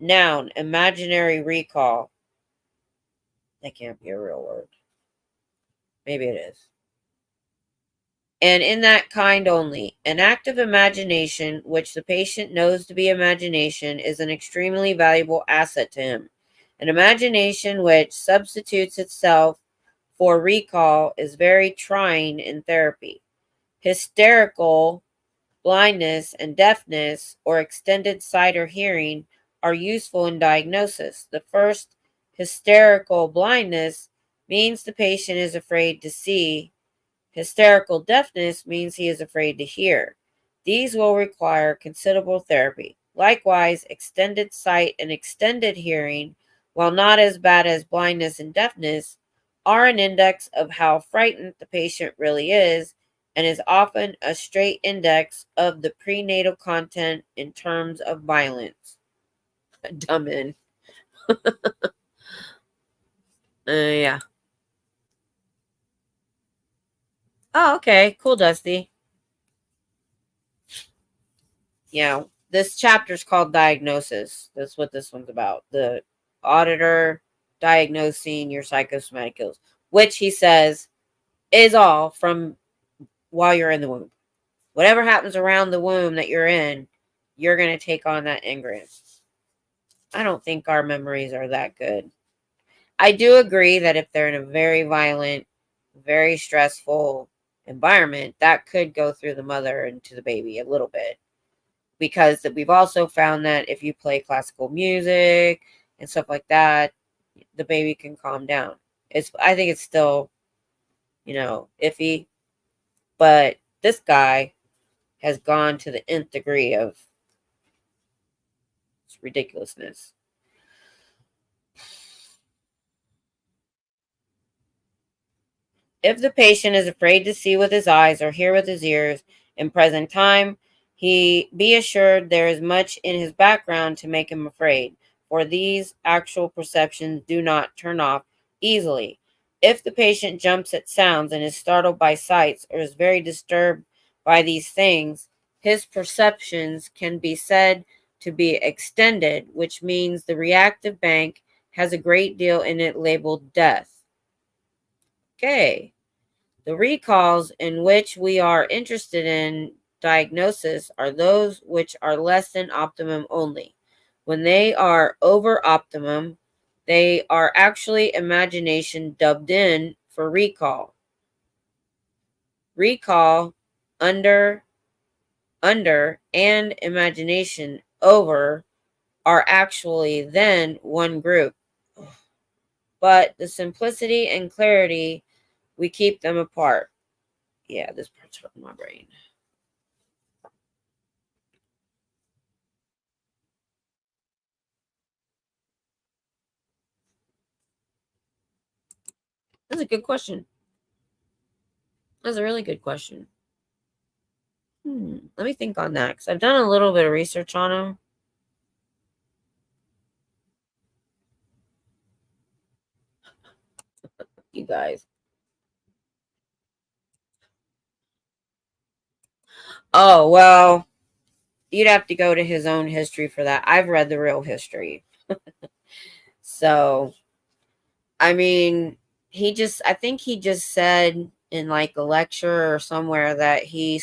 Noun, imaginary recall. That can't be a real word. Maybe it is. And in that kind only, an active imagination, which the patient knows to be imagination, is an extremely valuable asset to him. An imagination which substitutes itself for recall is very trying in therapy. Hysterical blindness and deafness, or extended sight or hearing, are useful in diagnosis. The first, hysterical blindness, means the patient is afraid to see. Hysterical deafness means he is afraid to hear. These will require considerable therapy. Likewise, extended sight and extended hearing, while not as bad as blindness and deafness, are an index of how frightened the patient really is, and is often a straight index of the prenatal content in terms of violence. Dumb in. Yeah. Oh, okay. Cool, Dusty. Yeah. This chapter is called Diagnosis. That's what this one's about. The auditor diagnosing your psychosomatic ills, which he says is all from while you're in the womb. Whatever happens around the womb that you're in, you're going to take on that engram. I don't think our memories are that good. I do agree that if they're in a very violent, very stressful environment, that could go through the mother and to the baby a little bit. Because we've also found that if you play classical music and stuff like that, the baby can calm down. I think it's still, iffy. But this guy has gone to the nth degree of ridiculousness. If the patient is afraid to see with his eyes or hear with his ears in present time, he be assured there is much in his background to make him afraid, for these actual perceptions do not turn off easily. If the patient jumps at sounds and is startled by sights or is very disturbed by these things, his perceptions can be said to be extended, which means the reactive bank has a great deal in it labeled death. Okay. The recalls in which we are interested in diagnosis are those which are less than optimum only. When they are over optimum, they are actually imagination dubbed in for recall. Recall under, and imagination over are actually then one group. But the simplicity and clarity, we keep them apart. Yeah, this part's hurting my brain. That's a good question. That's a really good question. Let me think on that because I've done a little bit of research on him. You guys. Oh, well, you'd have to go to his own history for that. I've read the real history. So, I mean, I think he just said in like a lecture or somewhere that he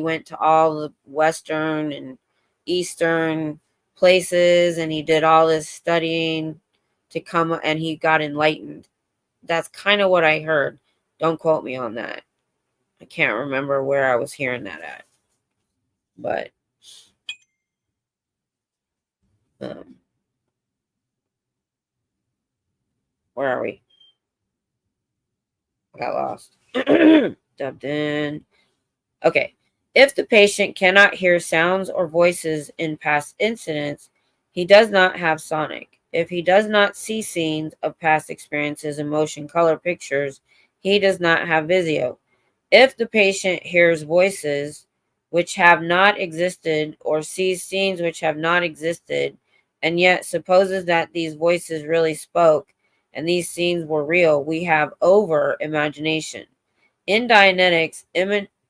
went to all the Western and Eastern places and he did all this studying to come and he got enlightened. That's kind of what I heard. Don't quote me on that. I can't remember where I was hearing that at. But where are we? I got lost. Dubbed in. Okay. If the patient cannot hear sounds or voices in past incidents, he does not have sonic. If he does not see scenes of past experiences in motion color pictures, he does not have visio. If the patient hears voices which have not existed or sees scenes which have not existed and yet supposes that these voices really spoke and these scenes were real, we have over imagination. In Dianetics,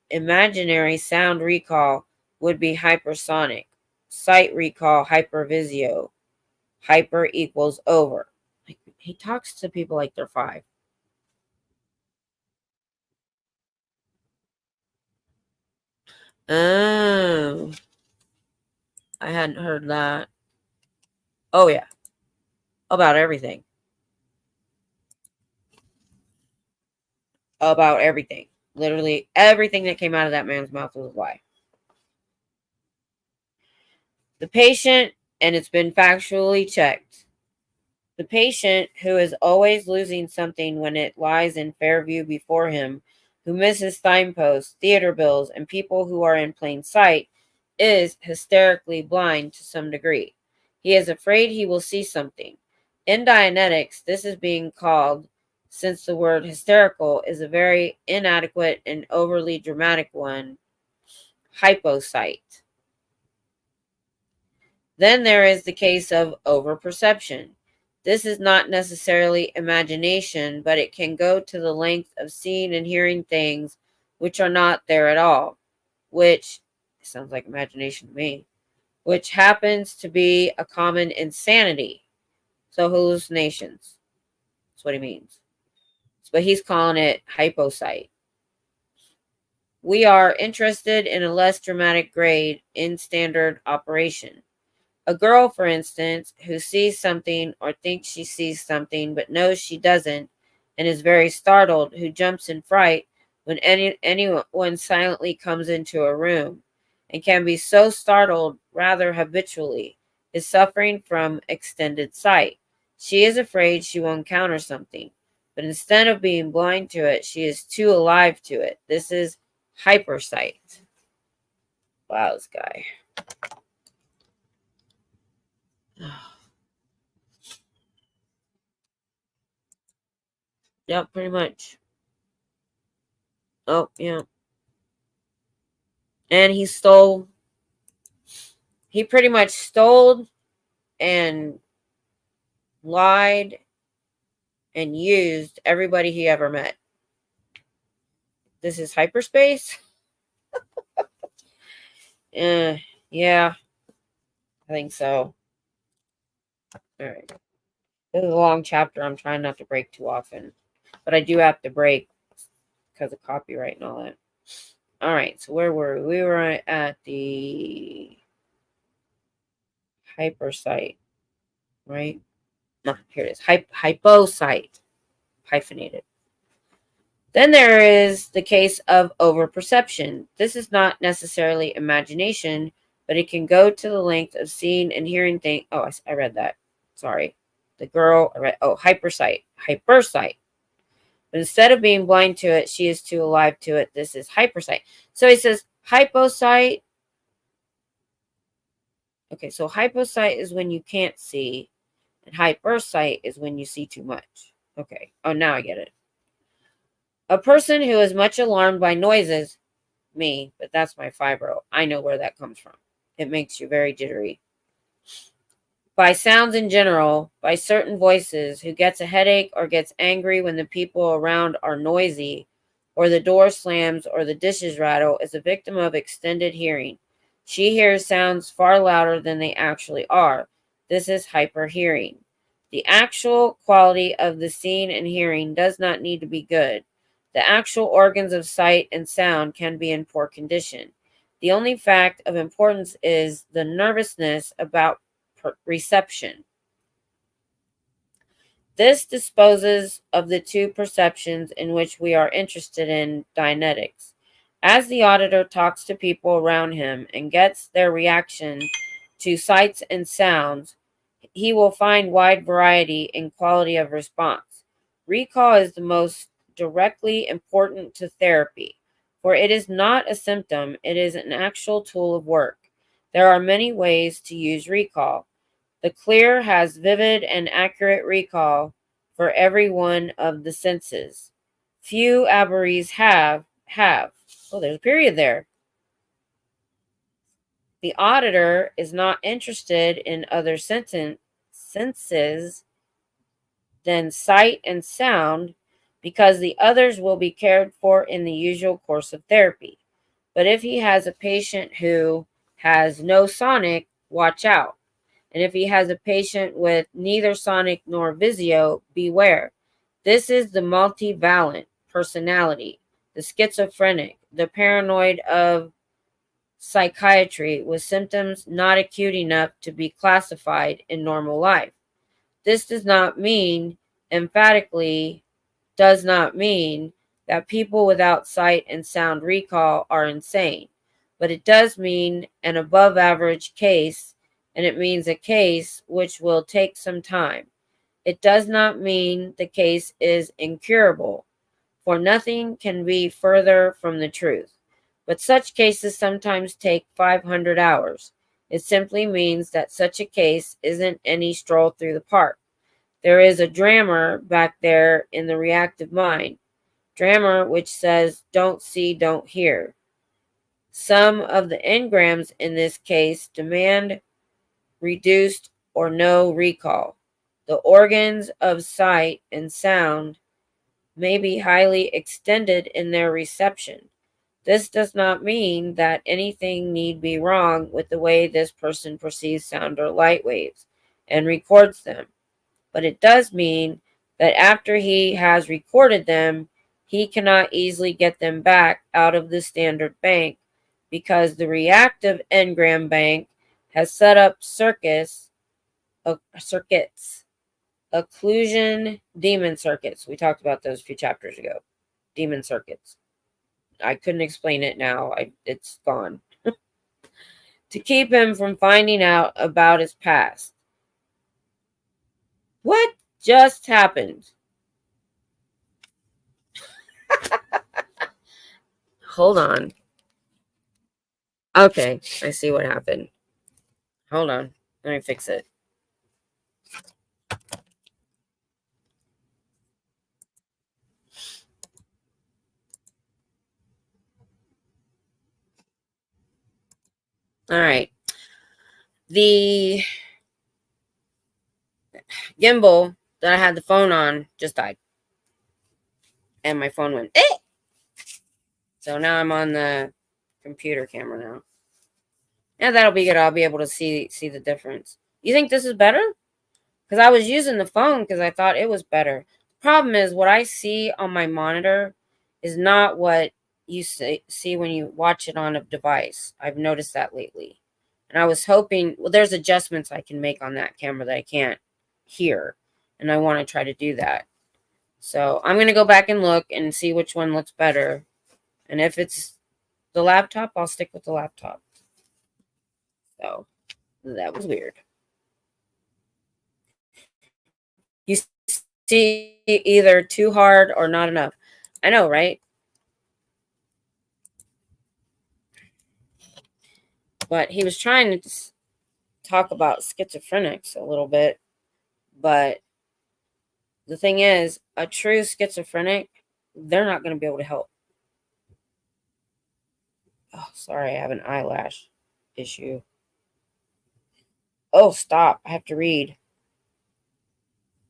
imaginary sound recall would be hypersonic, sight recall hypervisio. Hyper equals over. Like, he talks to people like they're 5. Oh, I hadn't heard that. Oh, yeah. About everything. About everything. Literally everything that came out of that man's mouth was a lie. The patient, and it's been factually checked, the patient who is always losing something when it lies in fair view before him, who misses signposts, theater bills, and people who are in plain sight, is hysterically blind to some degree. He is afraid he will see something. In Dianetics, this is being called, since the word hysterical is a very inadequate and overly dramatic one, hyposight. Then there is the case of overperception. This is not necessarily imagination, but it can go to the length of seeing and hearing things which are not there at all, which sounds like imagination to me, which happens to be a common insanity. So hallucinations. That's what he means. But he's calling it hyposight. We are interested in a less dramatic grade in standard operation. A girl, for instance, who sees something or thinks she sees something but knows she doesn't and is very startled, who jumps in fright when anyone silently comes into a room and can be so startled rather habitually, is suffering from extended sight. She is afraid she will encounter something, but instead of being blind to it, she is too alive to it. This is hypersight. Wow, this guy. Yep, pretty much. Oh, yeah. And he pretty much stole and lied and used everybody he ever met. This is hyperspace? Yeah, I think so. All right. This is a long chapter. I'm trying not to break too often, but I do have to break because of copyright and all that. All right, so where were we? We were at the hypersite, right? No, here it is. Hyposite, hyphenated. Then there is the case of overperception. This is not necessarily imagination, but it can go to the length of seeing and hearing things. Oh, I read that. Sorry. The girl, I read, hypersight. But instead of being blind to it, she is too alive to it. This is hypersight. So he says hyposight. Okay, so hyposight is when you can't see, and hypersight is when you see too much. Okay. Oh, now I get it. A person who is much alarmed by noises, me, but that's my fibro. I know where that comes from. It makes you very jittery. By sounds in general, by certain voices, who gets a headache or gets angry when the people around are noisy, or the door slams or the dishes rattle, is a victim of extended hearing. She hears sounds far louder than they actually are. This is hyperhearing. The actual quality of the seeing and hearing does not need to be good. The actual organs of sight and sound can be in poor condition. The only fact of importance is the nervousness about reception. This disposes of the two perceptions in which we are interested in Dianetics. As the auditor talks to people around him and gets their reaction to sights and sounds, he will find wide variety in quality of response. Recall is the most directly important to therapy, for it is not a symptom, it is an actual tool of work. There are many ways to use recall. The clear has vivid and accurate recall for every one of the senses. Few aberries have. Oh, there's a period there. The auditor is not interested in other senses than sight and sound, because the others will be cared for in the usual course of therapy. But if he has a patient who has no sonic, watch out. And if he has a patient with neither sonic nor visio, beware. This is the multivalent personality, the schizophrenic, the paranoid of psychiatry, with symptoms not acute enough to be classified in normal life. This emphatically does not mean that people without sight and sound recall are insane, but it does mean an above average case, and it means a case which will take some time. It does not mean the case is incurable, for nothing can be further from the truth. But such cases sometimes take 500 hours. It simply means that such a case isn't any stroll through the park. There is a drammer back there in the reactive mind, drammer which says, don't see, don't hear. Some of the engrams in this case demand reduced or no recall. The organs of sight and sound may be highly extended in their reception. This does not mean that anything need be wrong with the way this person perceives sound or light waves and records them, but it does mean that after he has recorded them, he cannot easily get them back out of the standard bank, because the reactive engram bank has set up circuits, occlusion demon circuits. We talked about those a few chapters ago. Demon circuits. I couldn't explain it now. It's gone. To keep him from finding out about his past. What just happened? Hold on. Okay, I see what happened. Hold on. Let me fix it. All right. The gimbal that I had the phone on just died. And my phone went, eh! So now I'm on the computer camera now. Yeah, that'll be good. I'll be able to see the difference. You think this is better? Because I was using the phone because I thought it was better. The problem is what I see on my monitor is not what you see when you watch it on a device. I've noticed that lately. And I was hoping, well, there's adjustments I can make on that camera that I can't hear. And I want to try to do that. So I'm going to go back and look and see which one looks better. And if it's the laptop, I'll stick with the laptop. So that was weird. You see either too hard or not enough. I know, right? But he was trying to talk about schizophrenics a little bit. But the thing is, a true schizophrenic, they're not going to be able to help. Oh, sorry, I have an eyelash issue. Oh, stop. I have to read.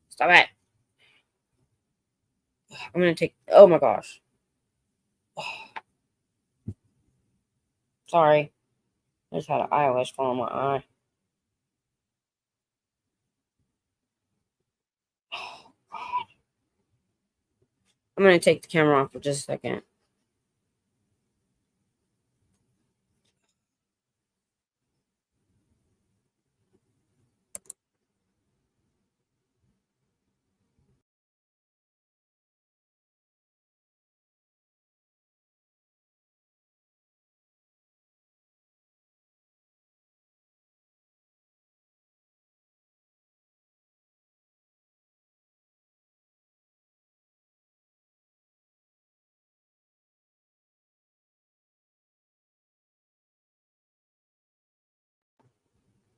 Stop it. I'm going to take, oh my gosh. Oh, sorry. I just had an eyelash fall on my eye. Oh, God. I'm going to take the camera off for just a second.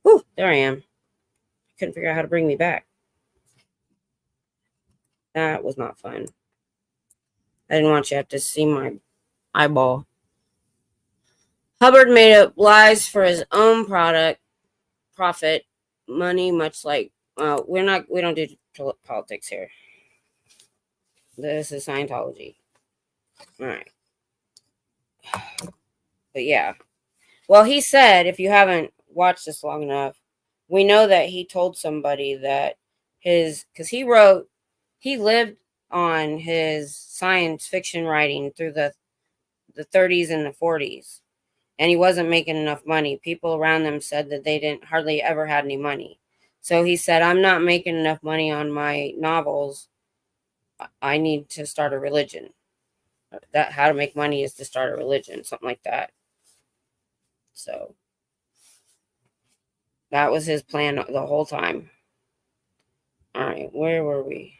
Whew, there I am. Couldn't figure out how to bring me back. That was not fun. I didn't want you to have to see my eyeball. Hubbard made up lies for his own profit, money, much like we don't do politics here. This is Scientology. All right. But yeah. Well, he said, if you haven't watched this long enough, we know that he told somebody that because he lived on his science fiction writing through the 30s and the 40s, and he wasn't making enough money. People around them said that they didn't hardly ever had any money. So he said, I'm not making enough money on my novels. I need to start a religion. That how to make money is to start a religion, something like that. So that was his plan the whole time. All right, where were we?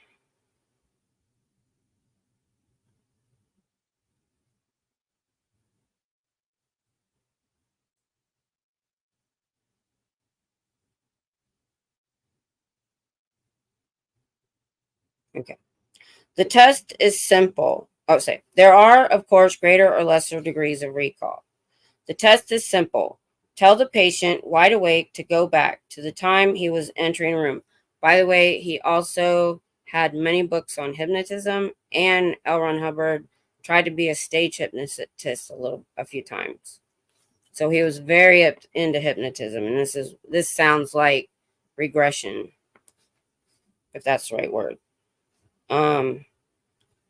Okay. The test is simple. Oh, say there are, of course, greater or lesser degrees of recall. The test is simple. Tell the patient wide awake to go back to the time he was entering a room. By the way, he also had many books on hypnotism, and L. Ron Hubbard tried to be a stage hypnotist a few times. So he was very into hypnotism, and this sounds like regression, if that's the right word.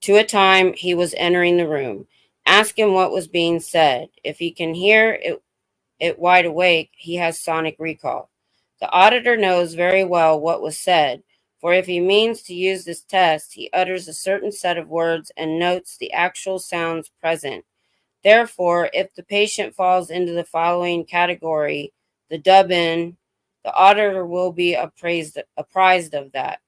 To a time he was entering the room. Ask him what was being said. If he can hear it wide awake, he has sonic recall. The auditor knows very well what was said, for if he means to use this test, he utters a certain set of words and notes the actual sounds present. Therefore, if the patient falls into the following category, the dub-in, the auditor will be apprised of that.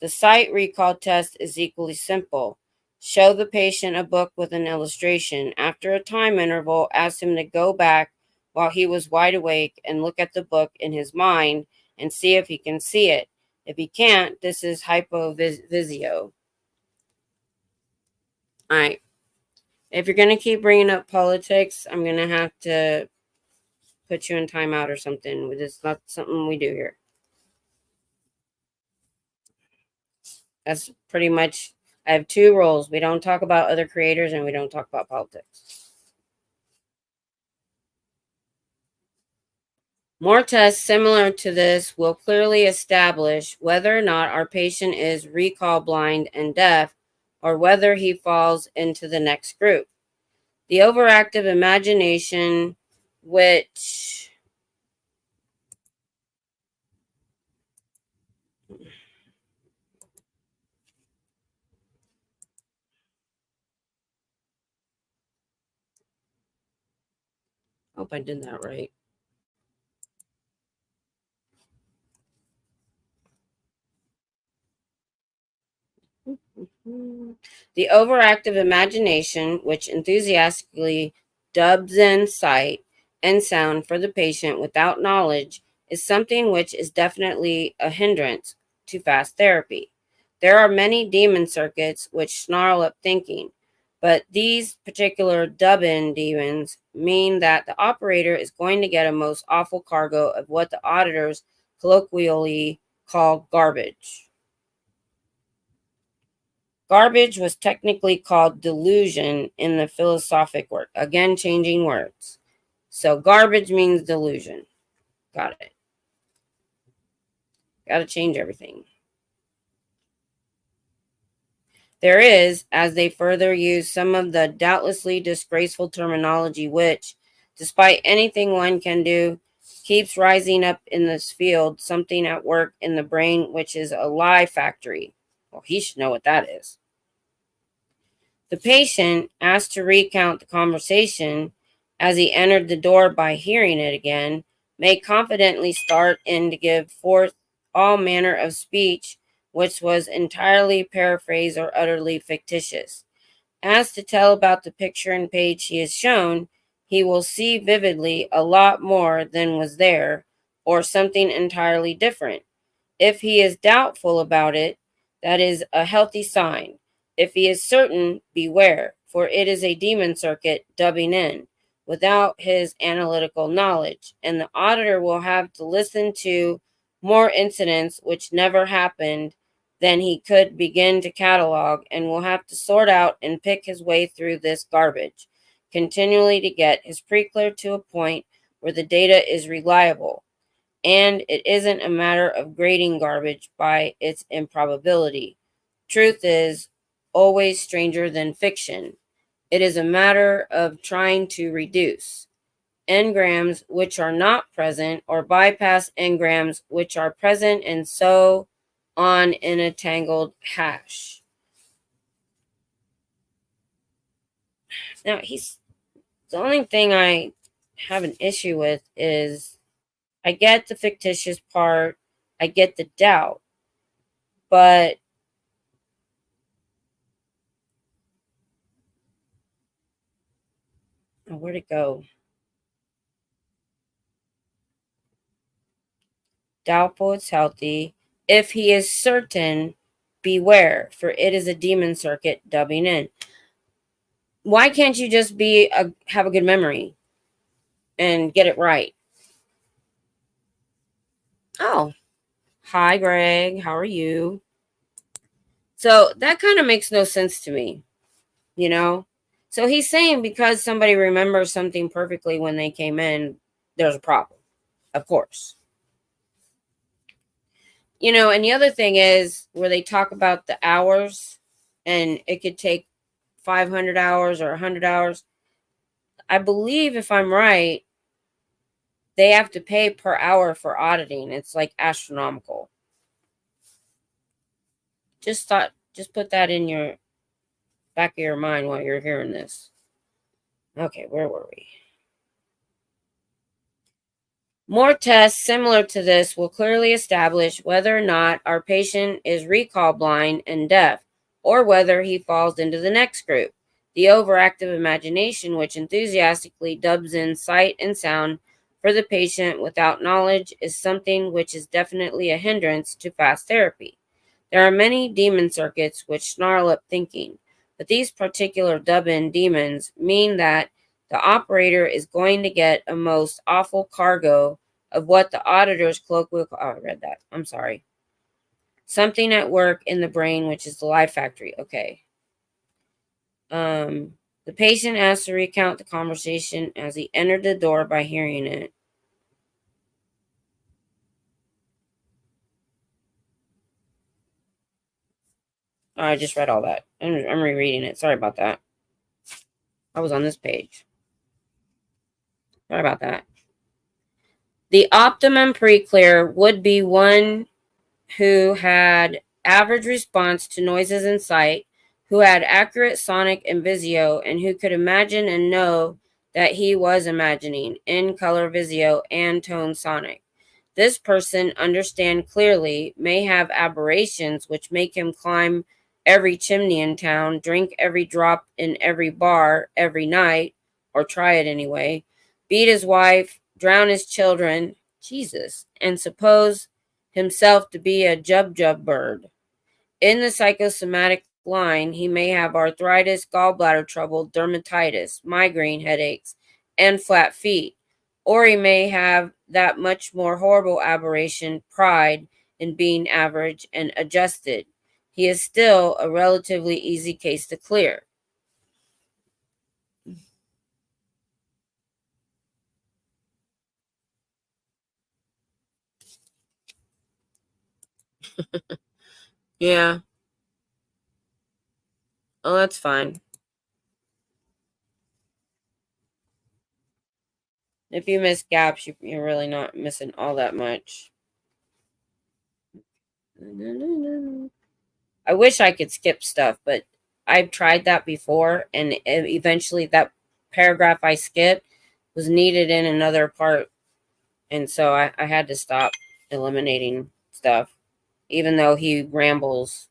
The sight recall test is equally simple. Show the patient a book with an illustration. After a time interval, ask him to go back while he was wide awake and look at the book in his mind and see if he can see it. If he can't, this is hypovisio. All right. If you're going to keep bringing up politics, I'm going to have to put you in timeout or something. It's not something we do here. That's pretty much, I have two rules. We don't talk about other creators and we don't talk about politics. More tests similar to this will clearly establish whether or not our patient is recall blind and deaf, or whether he falls into the next group. The overactive imagination, which hope I did that right. The overactive imagination, which enthusiastically dubs in sight and sound for the patient without knowledge, is something which is definitely a hindrance to fast therapy. There are many demon circuits which snarl up thinking, but these particular dub in demons mean that the operator is going to get a most awful cargo of what the auditors colloquially call garbage. Garbage was technically called delusion in the philosophic work. Again, changing words. So garbage means delusion. Got it. Got to change everything. There is, as they further use some of the doubtlessly disgraceful terminology which, despite anything one can do, keeps rising up in this field, something at work in the brain which is a lie factory. Well, he should know what that is. The patient, asked to recount the conversation as he entered the door by hearing it again, may confidently start in to give forth all manner of speech which was entirely paraphrased or utterly fictitious. Asked to tell about the picture and page he is shown, he will see vividly a lot more than was there, or something entirely different. If he is doubtful about it, that is a healthy sign. If he is certain, beware, for it is a demon circuit dubbing in. without his analytical knowledge, and the auditor will have to listen to more incidents which never happened than he could begin to catalog, and will have to sort out and pick his way through this garbage continually to get his pre-clear to a point where the data is reliable. And it isn't a matter of grading garbage by its improbability. Truth is always stranger than fiction. It is a matter of trying to reduce engrams which are not present or bypass engrams which are present, and so on in a tangled hash. Now, the only thing I have an issue with is I get the fictitious part, I get the doubt, but where'd it go? Doubtful it's healthy. If he is certain, beware, for it is a demon circuit dubbing in. Why can't you just have a good memory and get it right? Oh, hi, Greg. How are you? So that kind of makes no sense to me, you know? So he's saying because somebody remembers something perfectly when they came in, there's a problem. Of course. And the other thing is where they talk about the hours, and it could take 500 hours or 100 hours. I believe, if I'm right, they have to pay per hour for auditing. It's like astronomical. Just put that in your back of your mind while you're hearing this. Okay, where were we? More tests similar to this will clearly establish whether or not our patient is recall blind and deaf, or whether he falls into the next group, the overactive imagination, which enthusiastically dubs in sight and sound for the patient without knowledge, is something which is definitely a hindrance to fast therapy. There are many demon circuits which snarl up thinking, but these particular dub-in demons mean that the operator is going to get a most awful cargo of what the auditor's colloquial... Oh, I read that. I'm sorry. Something at work in the brain, which is the lie factory. Okay. The patient asked to recount the conversation as he entered the door by hearing it. Oh, I just read all that. I'm rereading it. Sorry about that. I was on this page. Sorry about that. The optimum pre-clear would be one who had average response to noises in sight, who had accurate sonic and visio, and who could imagine and know that he was imagining in color visio and tone sonic. This person, understand clearly, may have aberrations which make him climb every chimney in town, drink every drop in every bar every night, or try it anyway, beat his wife, drown his children, Jesus, and suppose himself to be a jub bird. In the psychosomatic line, he may have arthritis, gallbladder trouble, dermatitis, migraine headaches, and flat feet. Or he may have that much more horrible aberration, pride in being average and adjusted. He is still a relatively easy case to clear. Yeah. Oh, that's fine. If you miss gaps, you're really not missing all that much. I wish I could skip stuff, but I've tried that before, and eventually that paragraph I skipped was needed in another part, and so I had to stop eliminating stuff. Even though he rambles,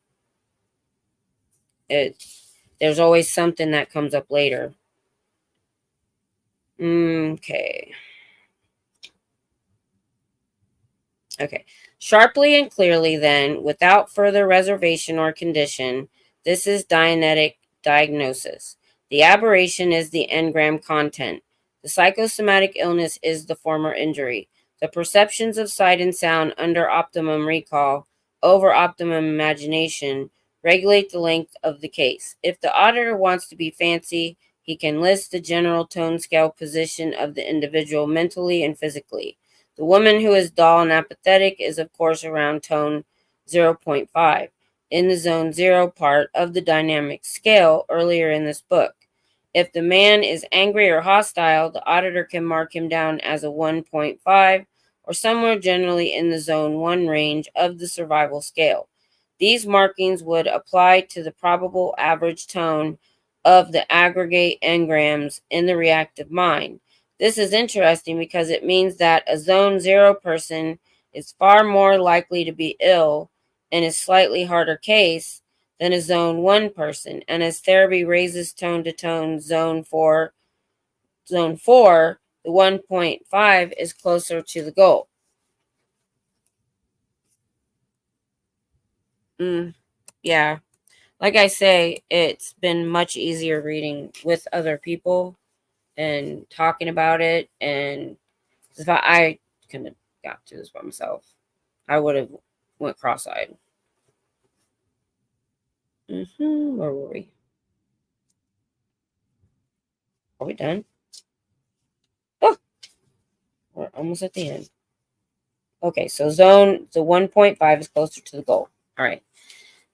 there's always something that comes up later. Okay. Sharply and clearly, then, without further reservation or condition, this is Dianetic diagnosis. The aberration is the engram content. The psychosomatic illness is the former injury. The perceptions of sight and sound under optimum recall, over optimum imagination, regulate the length of the case. If the auditor wants to be fancy, he can list the general tone scale position of the individual mentally and physically. The woman who is dull and apathetic is, of course, around tone 0.5 in the zone 0 part of the dynamic scale earlier in this book. If the man is angry or hostile, the auditor can mark him down as a 1.5 or somewhere generally in the zone 1 range of the survival scale. These markings would apply to the probable average tone of the aggregate engrams in the reactive mind. This is interesting because it means that a zone 0 person is far more likely to be ill in a slightly harder case than a zone 1 person. And as therapy raises tone to tone zone 4, the 1.5 is closer to the goal. Yeah. Like I say, it's been much easier reading with other people and talking about it. And if I couldn't have got to this by myself, I would have went cross-eyed. Where were we? Are we done? Oh, we're almost at the end. Okay, so the 1.5 is closer to the goal. All right.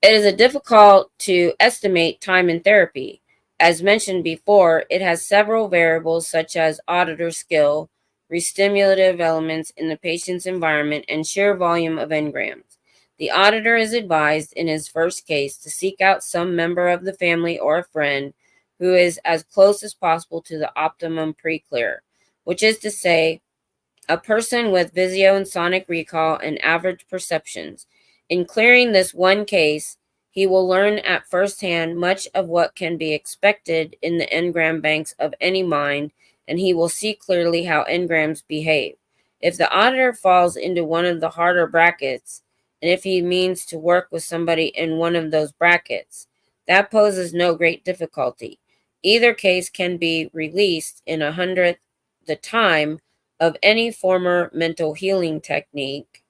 It is difficult to estimate time in therapy. As mentioned before, it has several variables such as auditor skill, restimulative elements in the patient's environment, and sheer volume of engrams. The auditor is advised in his first case to seek out some member of the family or a friend who is as close as possible to the optimum pre-clear, which is to say, a person with visual and sonic recall and average perceptions. In clearing this one case, he will learn at first hand much of what can be expected in the engram banks of any mind, and he will see clearly how engrams behave. If the auditor falls into one of the harder brackets, and if he means to work with somebody in one of those brackets, that poses no great difficulty. Either case can be released in 100th the time of any former mental healing technique,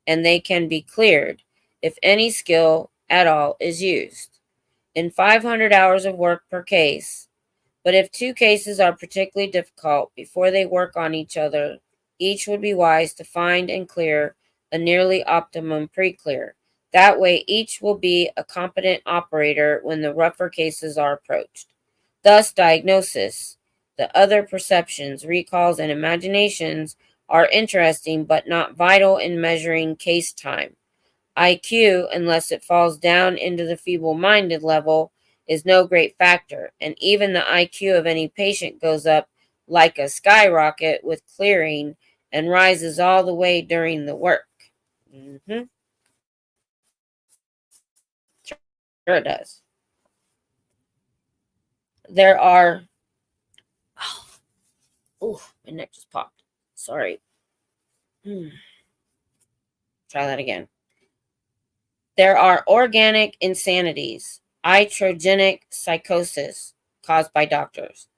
and they can be cleared if any skill at all is used in 500 hours of work per case. But if two cases are particularly difficult before they work on each other, each would be wise to find and clear a nearly optimum pre-clear. That way, each will be a competent operator when the rougher cases are approached. Thus, diagnosis, the other perceptions, recalls, and imaginations are interesting but not vital in measuring case time. IQ, unless it falls down into the feeble-minded level, is no great factor, and even the IQ of any patient goes up like a skyrocket with clearing and rises all the way during the work. Sure it does. There are... Oh, my neck just popped. Sorry. Try that again. There are organic insanities, iatrogenic psychosis caused by doctors,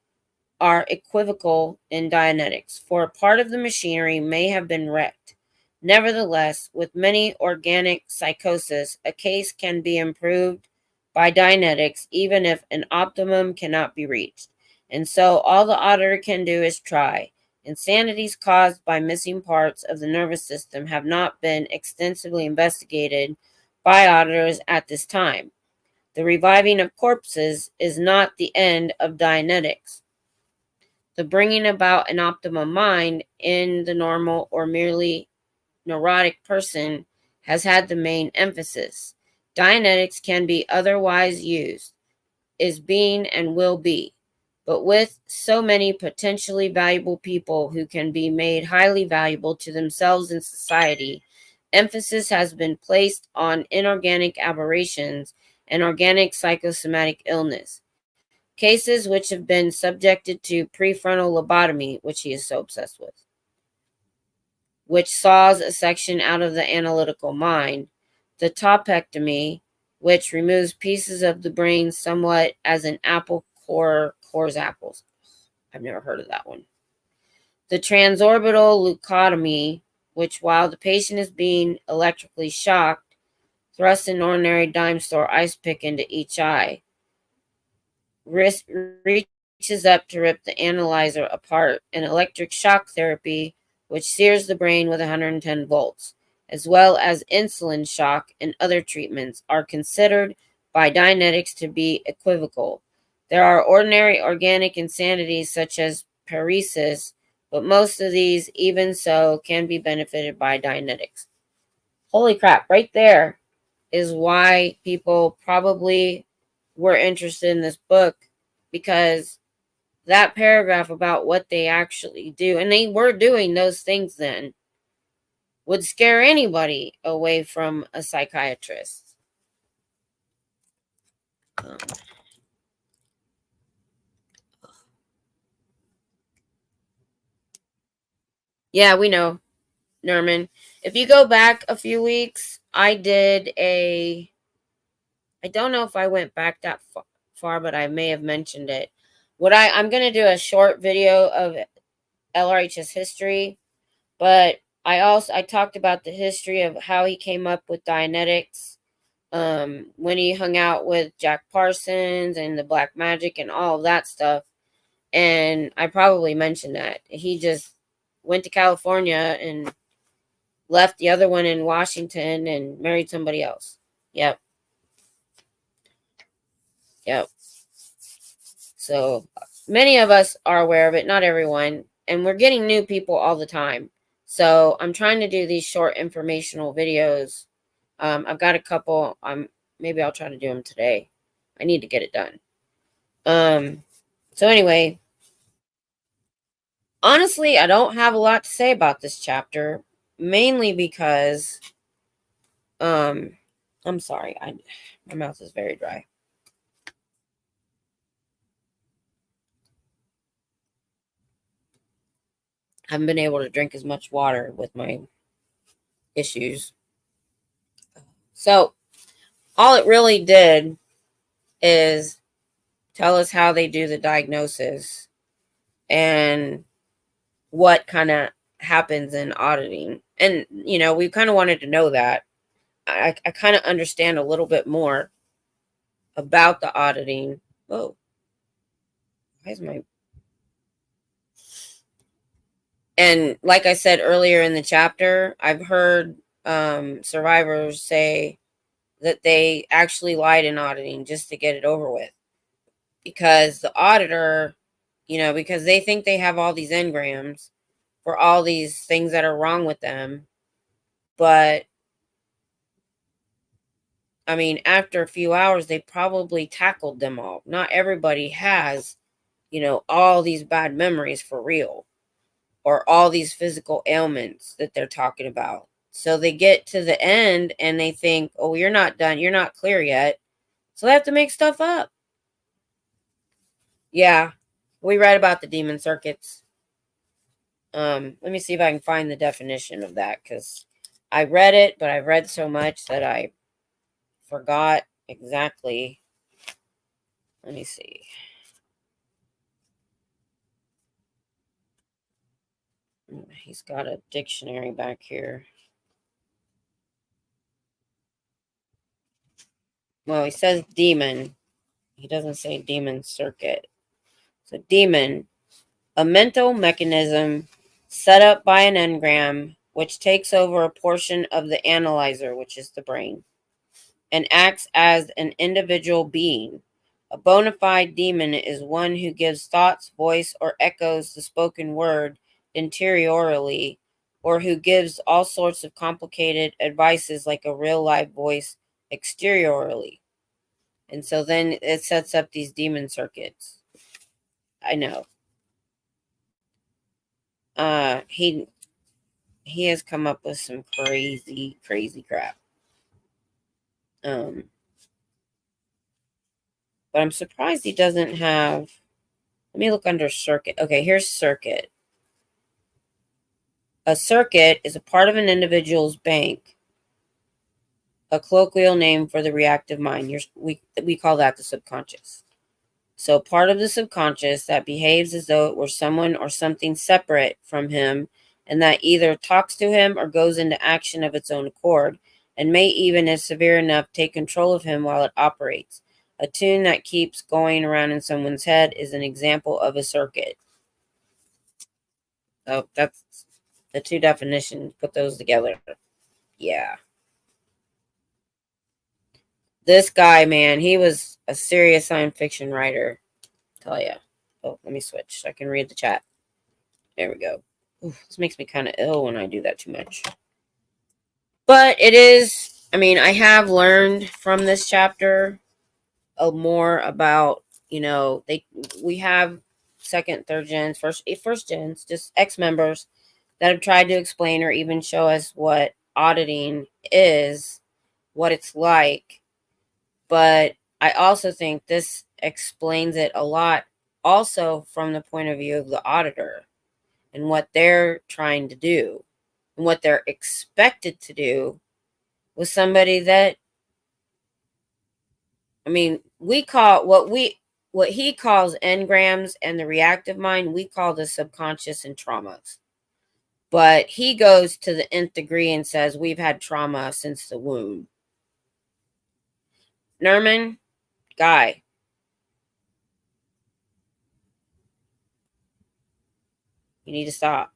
are equivocal in Dianetics, for a part of the machinery may have been wrecked. Nevertheless, with many organic psychosis, a case can be improved by Dianetics even if an optimum cannot be reached. And so all the auditor can do is try. Insanities caused by missing parts of the nervous system have not been extensively investigated by auditors at this time. The reviving of corpses is not the end of Dianetics. The bringing about an optimum mind in the normal or merely neurotic person has had the main emphasis. Dianetics can be otherwise used, is being and will be, but with so many potentially valuable people who can be made highly valuable to themselves and society, emphasis has been placed on inorganic aberrations and organic psychosomatic illness. Cases which have been subjected to prefrontal lobotomy, which he is so obsessed with, which saws a section out of the analytical mind, the topectomy, which removes pieces of the brain somewhat as an apple core cores apples. I've never heard of that one. The transorbital leucotomy, which while the patient is being electrically shocked, thrust an ordinary dime store ice pick into each eye, reaches up to rip the analyzer apart, and electric shock therapy, which sears the brain with 110 volts, as well as insulin shock and other treatments, are considered by Dianetics to be equivocal. There are ordinary organic insanities such as paresis, but most of these, even so, can be benefited by Dianetics. Holy crap, right there is why people probably were interested in this book, because that paragraph about what they actually do, and they were doing those things then, would scare anybody away from a psychiatrist. Yeah, we know, Norman. If you go back a few weeks, I don't know if I went back that far, but I may have mentioned it. I'm going to do a short video of LRH's history, but I talked about the history of how he came up with Dianetics, when he hung out with Jack Parsons and the black magic and all of that stuff. And I probably mentioned that he just went to California and left the other one in Washington and married somebody else. Yep. So many of us are aware of it, not everyone, and we're getting new people all the time. So I'm trying to do these short informational videos. I've got a couple. Maybe I'll try to do them today. I need to get it done. So anyway, honestly, I don't have a lot to say about this chapter, mainly because I'm sorry, my mouth is very dry. I haven't been able to drink as much water with my issues. So all it really did is tell us how they do the diagnosis and what kind of happens in auditing. And, we kind of wanted to know that. I kind of understand a little bit more about the auditing. Whoa. Why is my... And like I said earlier in the chapter, I've heard survivors say that they actually lied in auditing just to get it over with. Because the auditor, because they think they have all these engrams for all these things that are wrong with them. But, I mean, after a few hours, they probably tackled them all. Not everybody has, all these bad memories for real, or all these physical ailments that they're talking about. So they get to the end and they think, oh, you're not done. You're not clear yet. So they have to make stuff up. Yeah, we read about the demon circuits. Let me see if I can find the definition of that, because I read it, but I've read so much that I forgot exactly. Let me see. He's got a dictionary back here. Well, he says demon. He doesn't say demon circuit. So demon, a mental mechanism set up by an engram which takes over a portion of the analyzer, which is the brain, and acts as an individual being. A bona fide demon is one who gives thoughts, voice, or echoes the spoken word interiorly, or who gives all sorts of complicated advices like a real live voice exteriorly. And so then it sets up these demon circuits. I know. He has come up with some crazy crap. But I'm surprised he doesn't have... Let me look under circuit. Okay, here's circuit. A circuit is a part of an individual's bank, a colloquial name for the reactive mind. We call that the subconscious. So part of the subconscious that behaves as though it were someone or something separate from him, and that either talks to him or goes into action of its own accord, and may even, if severe enough, take control of him while it operates. A tune that keeps going around in someone's head is an example of a circuit. So that's the two definitions. Put those together. Yeah. This guy, man, he was a serious science fiction writer. Tell ya. Oh, let me switch so I can read the chat. There we go. Oof, this makes me kind of ill when I do that too much. But it is, I mean, I have learned from this chapter more about, we have second, third gens, first gens, just ex-members that have tried to explain or even show us what auditing is, what it's like. But I also think this explains it a lot also from the point of view of the auditor and what they're trying to do and what they're expected to do with somebody that, I mean, we call what he calls engrams and the reactive mind, we call the subconscious and traumas. But he goes to the nth degree and says we've had trauma since the womb. Nerman, guy, you need to stop.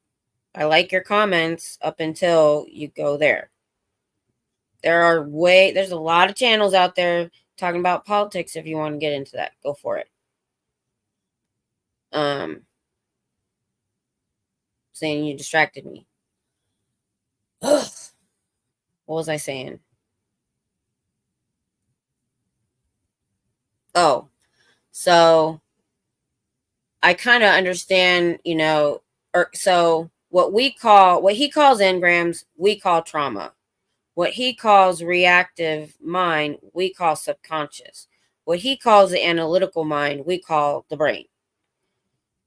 I like your comments up until you go there. There's a lot of channels out there talking about politics. If you want to get into that, go for it. Saying you distracted me. Ugh. What was I saying? Oh, so I kind of understand, so what he calls engrams, we call trauma. What he calls reactive mind, we call subconscious. What he calls the analytical mind, we call the brain.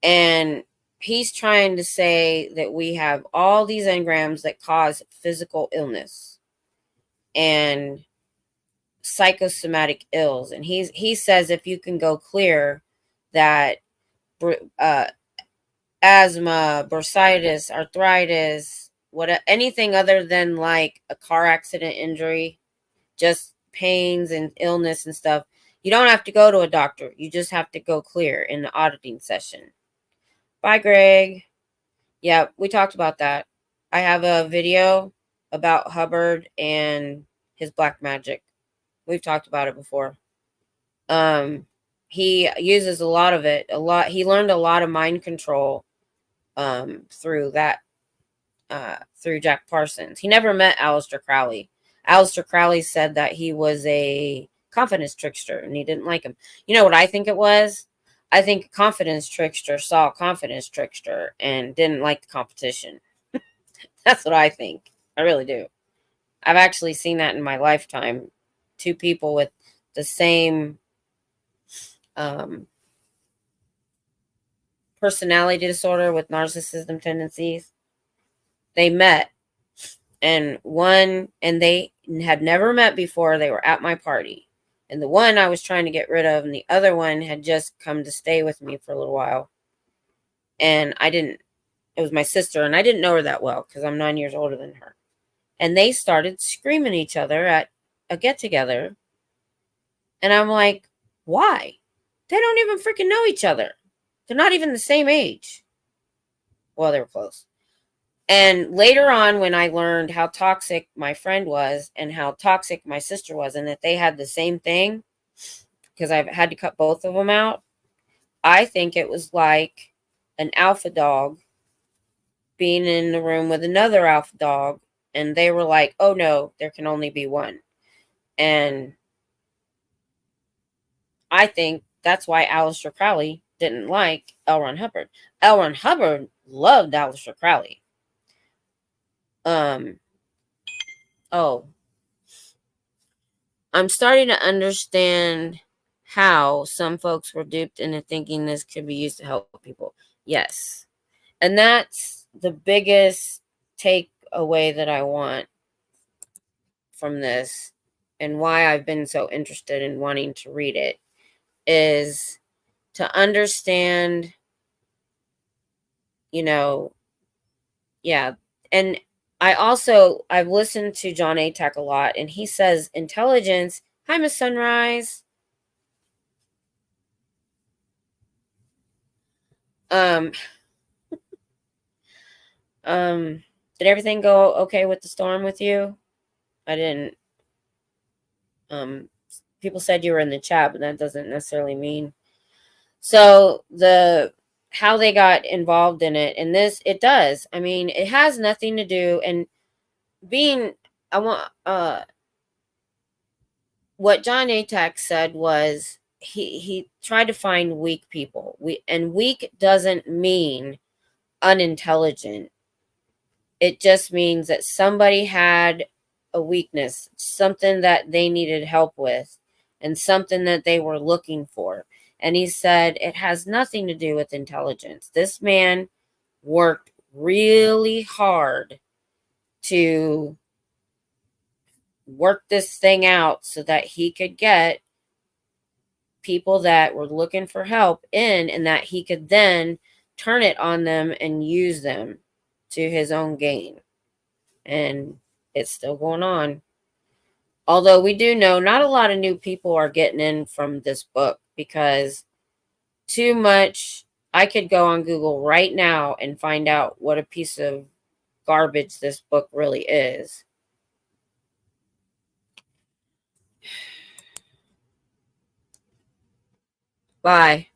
And he's trying to say that we have all these engrams that cause physical illness and psychosomatic ills. And he says if you can go clear that asthma, bursitis, arthritis, anything other than like a car accident injury, just pains and illness and stuff, you don't have to go to a doctor. You just have to go clear in the auditing session. Bye, Greg. Yeah, we talked about that. I have a video about Hubbard and his black magic. We've talked about it before. He uses a lot of it. He learned a lot of mind control through that, through Jack Parsons. He never met Aleister Crowley. Aleister Crowley said that he was a confidence trickster and he didn't like him. You know what I think it was? I think a confidence trickster saw a confidence trickster and didn't like the competition. That's what I think. I really do. I've actually seen that in my lifetime. Two people with the same personality disorder with narcissism tendencies. They met, and they had never met before. They were at my party, and the one I was trying to get rid of, and the other one had just come to stay with me for a little while. And it was my sister, and I didn't know her that well because I'm 9 years older than her. And they started screaming at each other at a get together. And I'm like, why? They don't even freaking know each other. They're not even the same age. Well, they were close. And later on, when I learned how toxic my friend was and how toxic my sister was, and that they had the same thing, because I've had to cut both of them out, I think it was like an alpha dog being in the room with another alpha dog, and they were like, oh no, there can only be one. And I think that's why Aleister Crowley didn't like L. Ron Hubbard. L. Ron Hubbard loved Aleister Crowley. I'm starting to understand how some folks were duped into thinking this could be used to help people. Yes. And that's the biggest takeaway that I want from this, and why I've been so interested in wanting to read it, is to understand, yeah. And I've listened to John Atak a lot, and he says intelligence. Hi, Miss Sunrise. Um, did everything go okay with the storm with you? I didn't. People said you were in the chat, but that doesn't necessarily mean. So how they got involved in it, and it does. I mean, it has nothing to do. And being, I want what John Atak said was he tried to find weak people. Weak doesn't mean unintelligent. It just means that somebody had a weakness, something that they needed help with, and something that they were looking for. And he said it has nothing to do with intelligence. This man worked really hard to work this thing out so that he could get people that were looking for help in, and that he could then turn it on them and use them to his own gain. And it's still going on. Although we do know not a lot of new people are getting in from this book, because too much. I could go on Google right now and find out what a piece of garbage this book really is. Bye.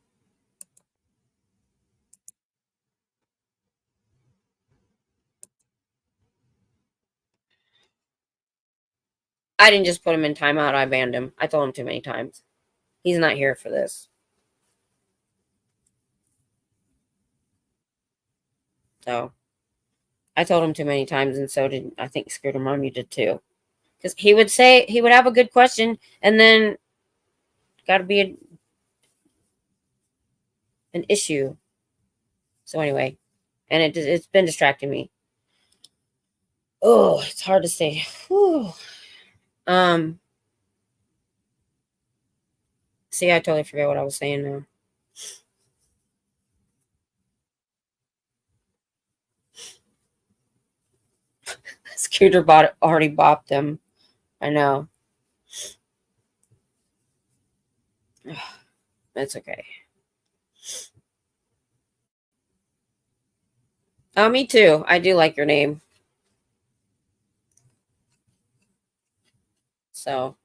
I didn't just put him in timeout. I banned him. I told him too many times. He's not here for this. So I told him too many times, and so did, I think, Scooter Mom, you did too. Because he would have a good question, and then got to be an issue. So anyway, and it's been distracting me. Oh, it's hard to say. Whew. See, I totally forget what I was saying now. Scooter already bopped him. I know. That's okay. Oh, me too. I do like your name. So,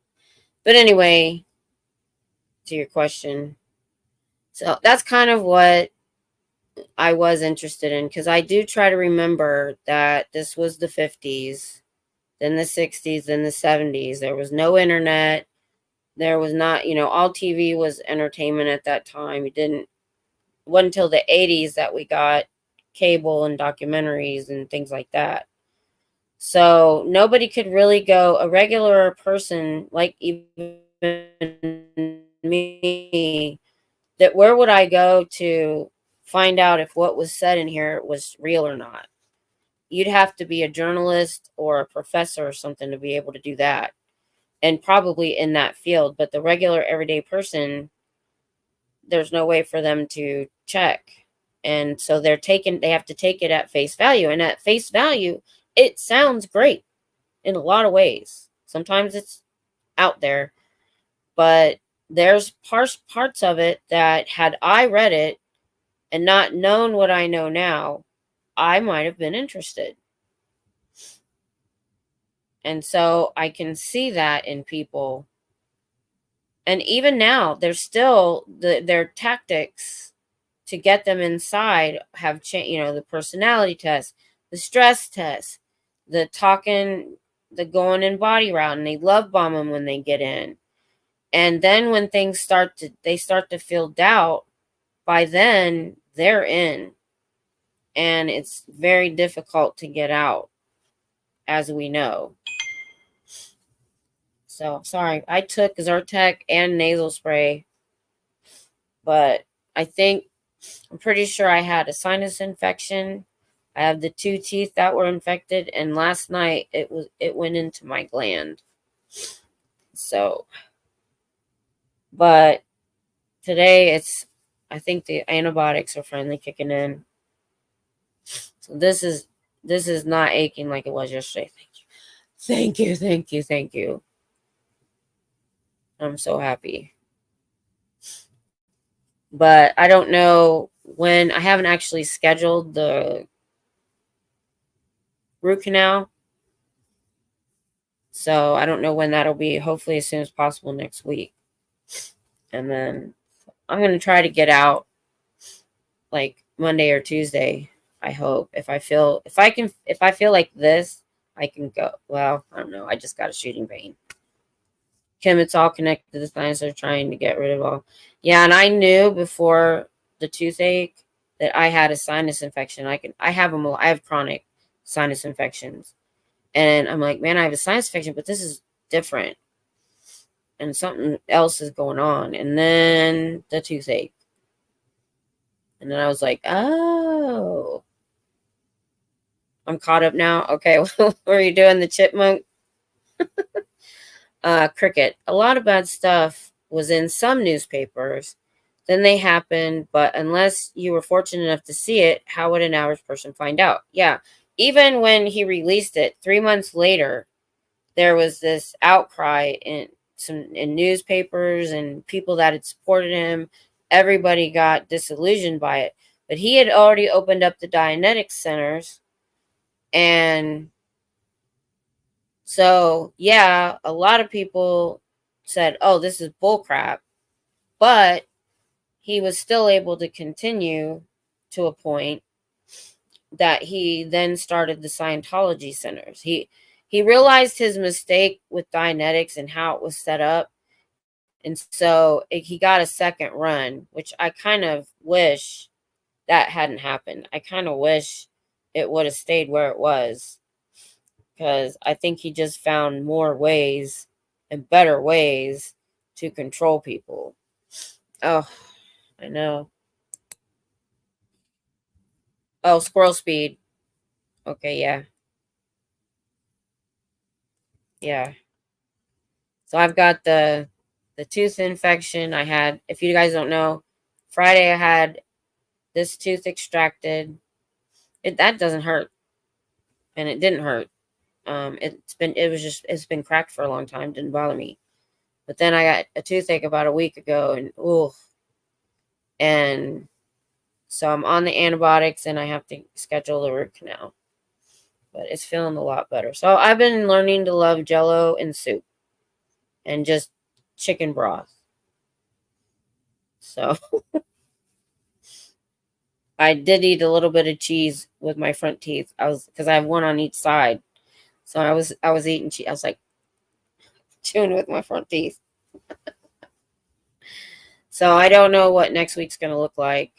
but anyway, to your question. So that's kind of what I was interested in, because I do try to remember that this was the 50s, then the 60s, then the 70s. There was no internet. There was not, all TV was entertainment at that time. It wasn't until the 80s that we got cable and documentaries and things like that. So nobody could really go, a regular person, like even me, that where would I go to find out if what was said in here was real or not? You'd have to be a journalist or a professor or something to be able to do that, and probably in that field. But the regular everyday person, there's no way for them to check. And so they have to take it at face value. And at face value, it sounds great in a lot of ways. Sometimes it's out there, but there's parts of it that, had I read it and not known what I know now, I might have been interested. And so I can see that in people. And even now, there's still their tactics to get them inside have changed. The personality test, the stress test, the talking, the going in body route, and they love bomb them when they get in. And then when things start to feel doubt, by then they're in. And it's very difficult to get out, as we know. So sorry, I took Zyrtec and nasal spray, but I'm pretty sure I had a sinus infection. I have the 2 teeth that were infected, and last night it went into my gland. So, but today I think the antibiotics are finally kicking in. So this is not aching like it was yesterday. Thank you. Thank you. Thank you. I'm so happy. But I don't know when. I haven't actually scheduled the root canal. So I don't know when that'll be. Hopefully as soon as possible next week. And then I'm going to try to get out like Monday or Tuesday. I hope. If I feel like this, I can go. Well, I don't know. I just got a shooting pain. Kim, it's all connected to the sinus. They're trying to get rid of all. Yeah, and I knew before the toothache that I had a sinus infection. I have them. I have chronic sinus infections, and I'm like, man, I have a sinus infection, but this is different, and something else is going on. And then the toothache, and then I was like, oh, I'm caught up now. Okay, what are you doing, the chipmunk? Cricket. A lot of bad stuff was in some newspapers. Then they happened, but unless you were fortunate enough to see it, how would an average person find out? Yeah. Even when he released it, 3 months later, there was this outcry in newspapers and people that had supported him. Everybody got disillusioned by it. But he had already opened up the Dianetics centers, and so, yeah, a lot of people said, oh, this is bullcrap. But he was still able to continue to a point that he then started the Scientology centers. He realized his mistake with Dianetics and how it was set up. And so he got a second run, which I kind of wish that hadn't happened. I kind of wish it would have stayed where it was, because I think he just found more ways and better ways to control people. Oh, I know. Oh, squirrel speed. Okay, yeah. Yeah. So I've got the tooth infection. I had, if you guys don't know, Friday I had this tooth extracted. That doesn't hurt. And it didn't hurt. It's been cracked for a long time, didn't bother me. But then I got a toothache about a week ago, and and so I'm on the antibiotics and I have to schedule the root canal. But it's feeling a lot better. So I've been learning to love Jello and soup and just chicken broth. So I did eat a little bit of cheese with my front teeth. Because I have one on each side. So I was eating cheese. I was like chewing with my front teeth. So I don't know what next week's going to look like.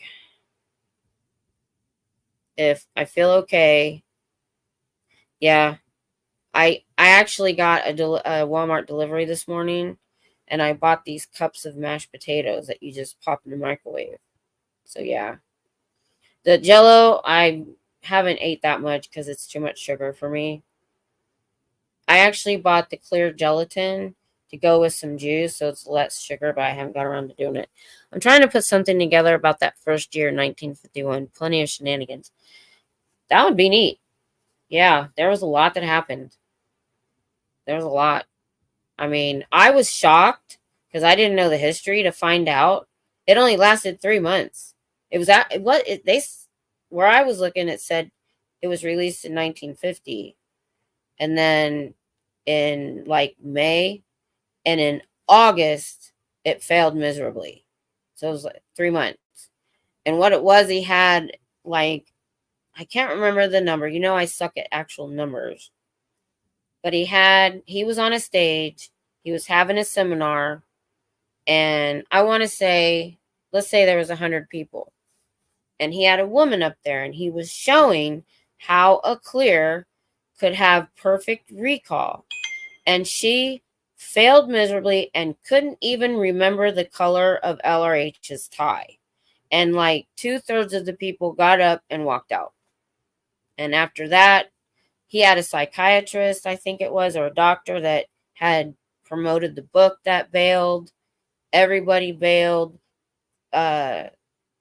If I feel okay, yeah. I actually got a Walmart delivery this morning, and I bought these cups of mashed potatoes that you just pop in the microwave. So yeah. The Jello, I haven't ate that much because it's too much sugar for me. I actually bought the clear gelatin to go with some juice, so it's less sugar, but I haven't got around to doing it. I'm trying to put something together about that first year, 1951. Plenty of shenanigans. That would be neat. Yeah, there was a lot that happened. There was a lot. I mean, I was shocked because I didn't know the history to find out. It only lasted 3 months. It was at what it, they where I was looking. It said it was released in 1950, and then in like May and in August it failed miserably. So it was like 3 months. And what it was, he had like, I can't remember the number. You know, I suck at actual numbers. But he was on a stage, he was having a seminar, and I want to say, let's say there was 100 people. And he had a woman up there, and he was showing how a clear could have perfect recall. And she failed miserably and couldn't even remember the color of LRH's tie. And like 2/3 of the people got up and walked out. And after that, he had a psychiatrist, I think it was, or a doctor that had promoted the book that bailed. Everybody bailed.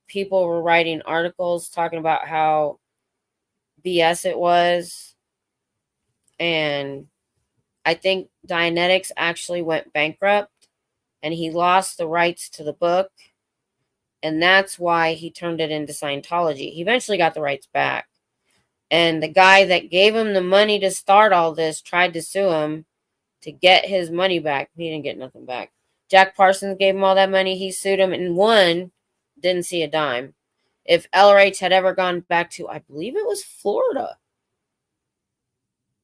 people were writing articles talking about how BS it was. And I think Dianetics actually went bankrupt and he lost the rights to the book. And that's why he turned it into Scientology. He eventually got the rights back. And the guy that gave him the money to start all this tried to sue him to get his money back. He didn't get nothing back. Jack Parsons gave him all that money. He sued him and won. Didn't see a dime. If LRH had ever gone back to, I believe it was Florida.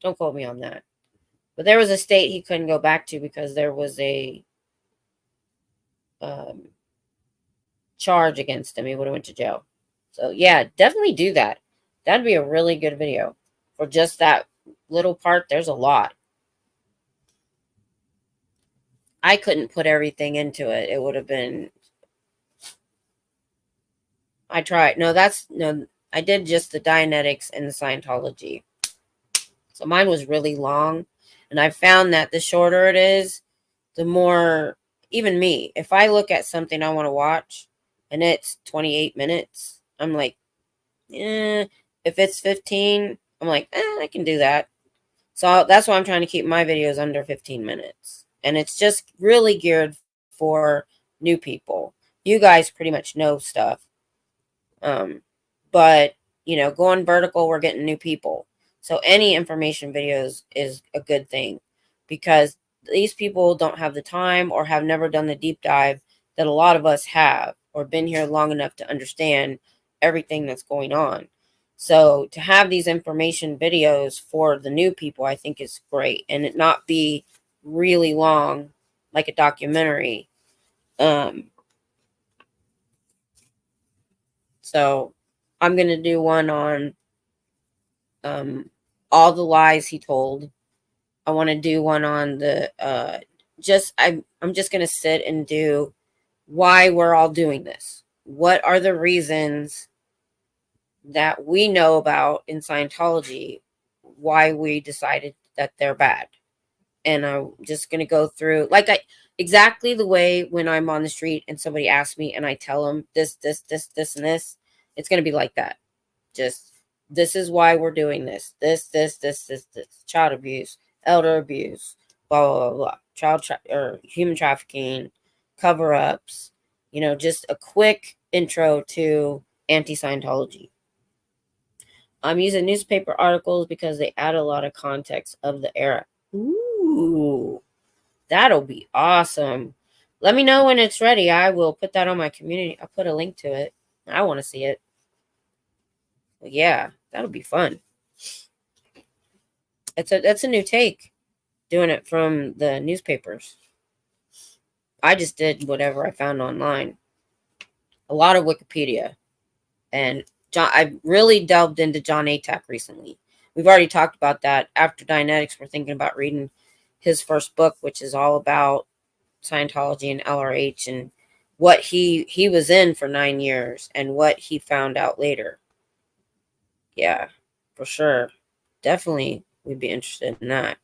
Don't quote me on that. But there was a state he couldn't go back to because there was a charge against him. He would have went to jail. So yeah, definitely do that. That'd be a really good video. For just that little part, there's a lot. I couldn't put everything into it. It would have been... I tried. No, I did just the Dianetics and the Scientology. So mine was really long. And I found that the shorter it is, the more... Even me, if I look at something I want to watch, and it's 28 minutes, I'm like, if it's 15, I'm like, I can do that. So that's why I'm trying to keep my videos under 15 minutes. And it's just really geared for new people. You guys pretty much know stuff. But, going vertical, we're getting new people. So any information videos is a good thing because these people don't have the time or have never done the deep dive that a lot of us have or been here long enough to understand everything that's going on. So to have these information videos for the new people, I think is great, and it not be really long like a documentary. So I'm going to do one on all the lies he told. I want to do one on the I'm just going to sit and do why we're all doing this. What are the reasons that we know about in Scientology why we decided that they're bad? And I'm just going to go through exactly the way when I'm on the street and somebody asks me and I tell them this, and this, it's going to be like that. Just, this is why we're doing this. This. Child abuse, elder abuse, blah, blah, blah, blah. Or human trafficking, cover-ups. Just a quick intro to anti-Scientology. I'm using newspaper articles because they add a lot of context of the era. Ooh, that'll be awesome. Let me know when it's ready. I will put that on my community. I'll put a link to it. I want to see it. But yeah, that'll be fun. That's a new take, doing it from the newspapers. I just did whatever I found online. A lot of Wikipedia. And I really delved into John Atack recently. We've already talked about that. After Dianetics, we're thinking about reading his first book, which is all about Scientology and LRH and what he was in for 9 years and what he found out later. Yeah, for sure. Definitely we'd be interested in that.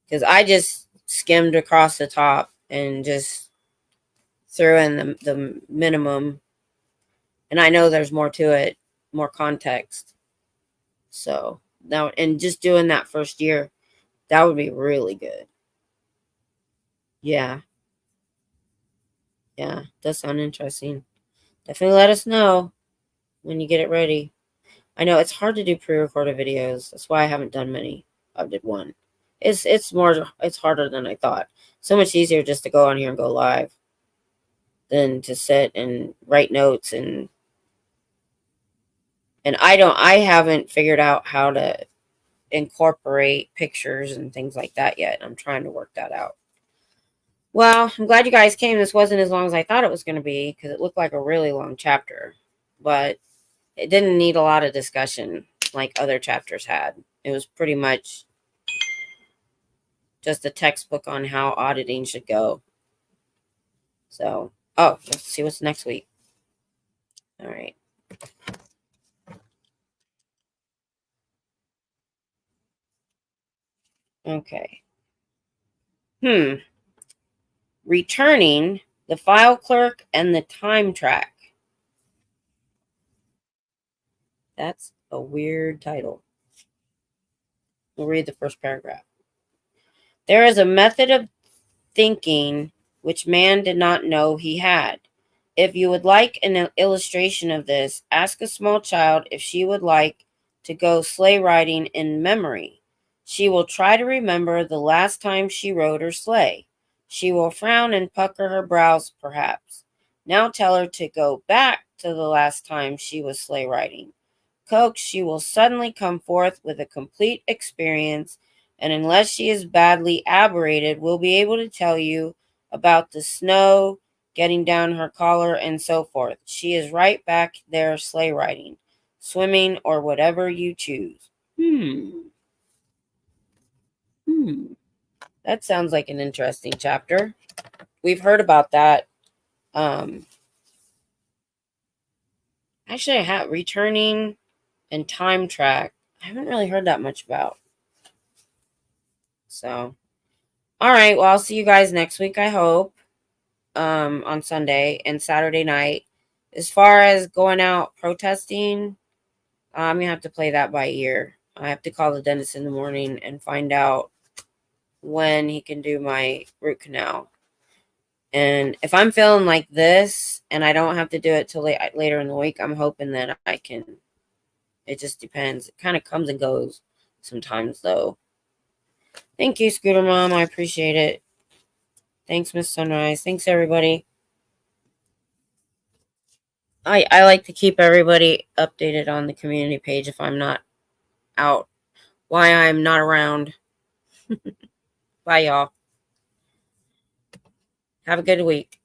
Because I just skimmed across the top and just threw in the minimum. And I know there's more to it, more context. So now, and just doing that first year, that would be really good. Yeah. Yeah, does sound interesting. Definitely let us know when you get it ready. I know it's hard to do pre-recorded videos. That's why I haven't done many. I did one. It's harder than I thought. So much easier just to go on here and go live than to sit and write notes and I haven't figured out how to incorporate pictures and things like that yet. I'm trying to work that out. Well, I'm glad you guys came. This wasn't as long as I thought it was going to be because it looked like a really long chapter, but it didn't need a lot of discussion like other chapters had. It was pretty much just a textbook on how auditing should go. So, let's see what's next week. All right. Okay. Returning The File Clerk and the Time Track. That's a weird title. We'll read the first paragraph. There is a method of thinking which man did not know he had. If you would like an illustration of this, ask a small child if she would like to go sleigh riding in memory. She will try to remember the last time she rode her sleigh. She will frown and pucker her brows, perhaps. Now tell her to go back to the last time she was sleigh riding. Coax, she will suddenly come forth with a complete experience, and unless she is badly aberrated, will be able to tell you about the snow getting down her collar and so forth. She is right back there sleigh riding, swimming, or whatever you choose. That sounds like an interesting chapter. We've heard about that. Actually, I have returning and time track. I haven't really heard that much about. So, all right. Well, I'll see you guys next week, I hope, on Sunday and Saturday night. As far as going out protesting, I'm going to have to play that by ear. I have to call the dentist in the morning and find out when he can do my root canal. And if I'm feeling like this and I don't have to do it till later in the week, I'm hoping that I can. It just depends. It kind of comes and goes sometimes, though. Thank you, Scooter Mom. I appreciate it. Thanks, Miss Sunrise. Thanks, everybody. I like to keep everybody updated on the community page if I'm not out. Why I'm not around. Bye, y'all. Have a good week.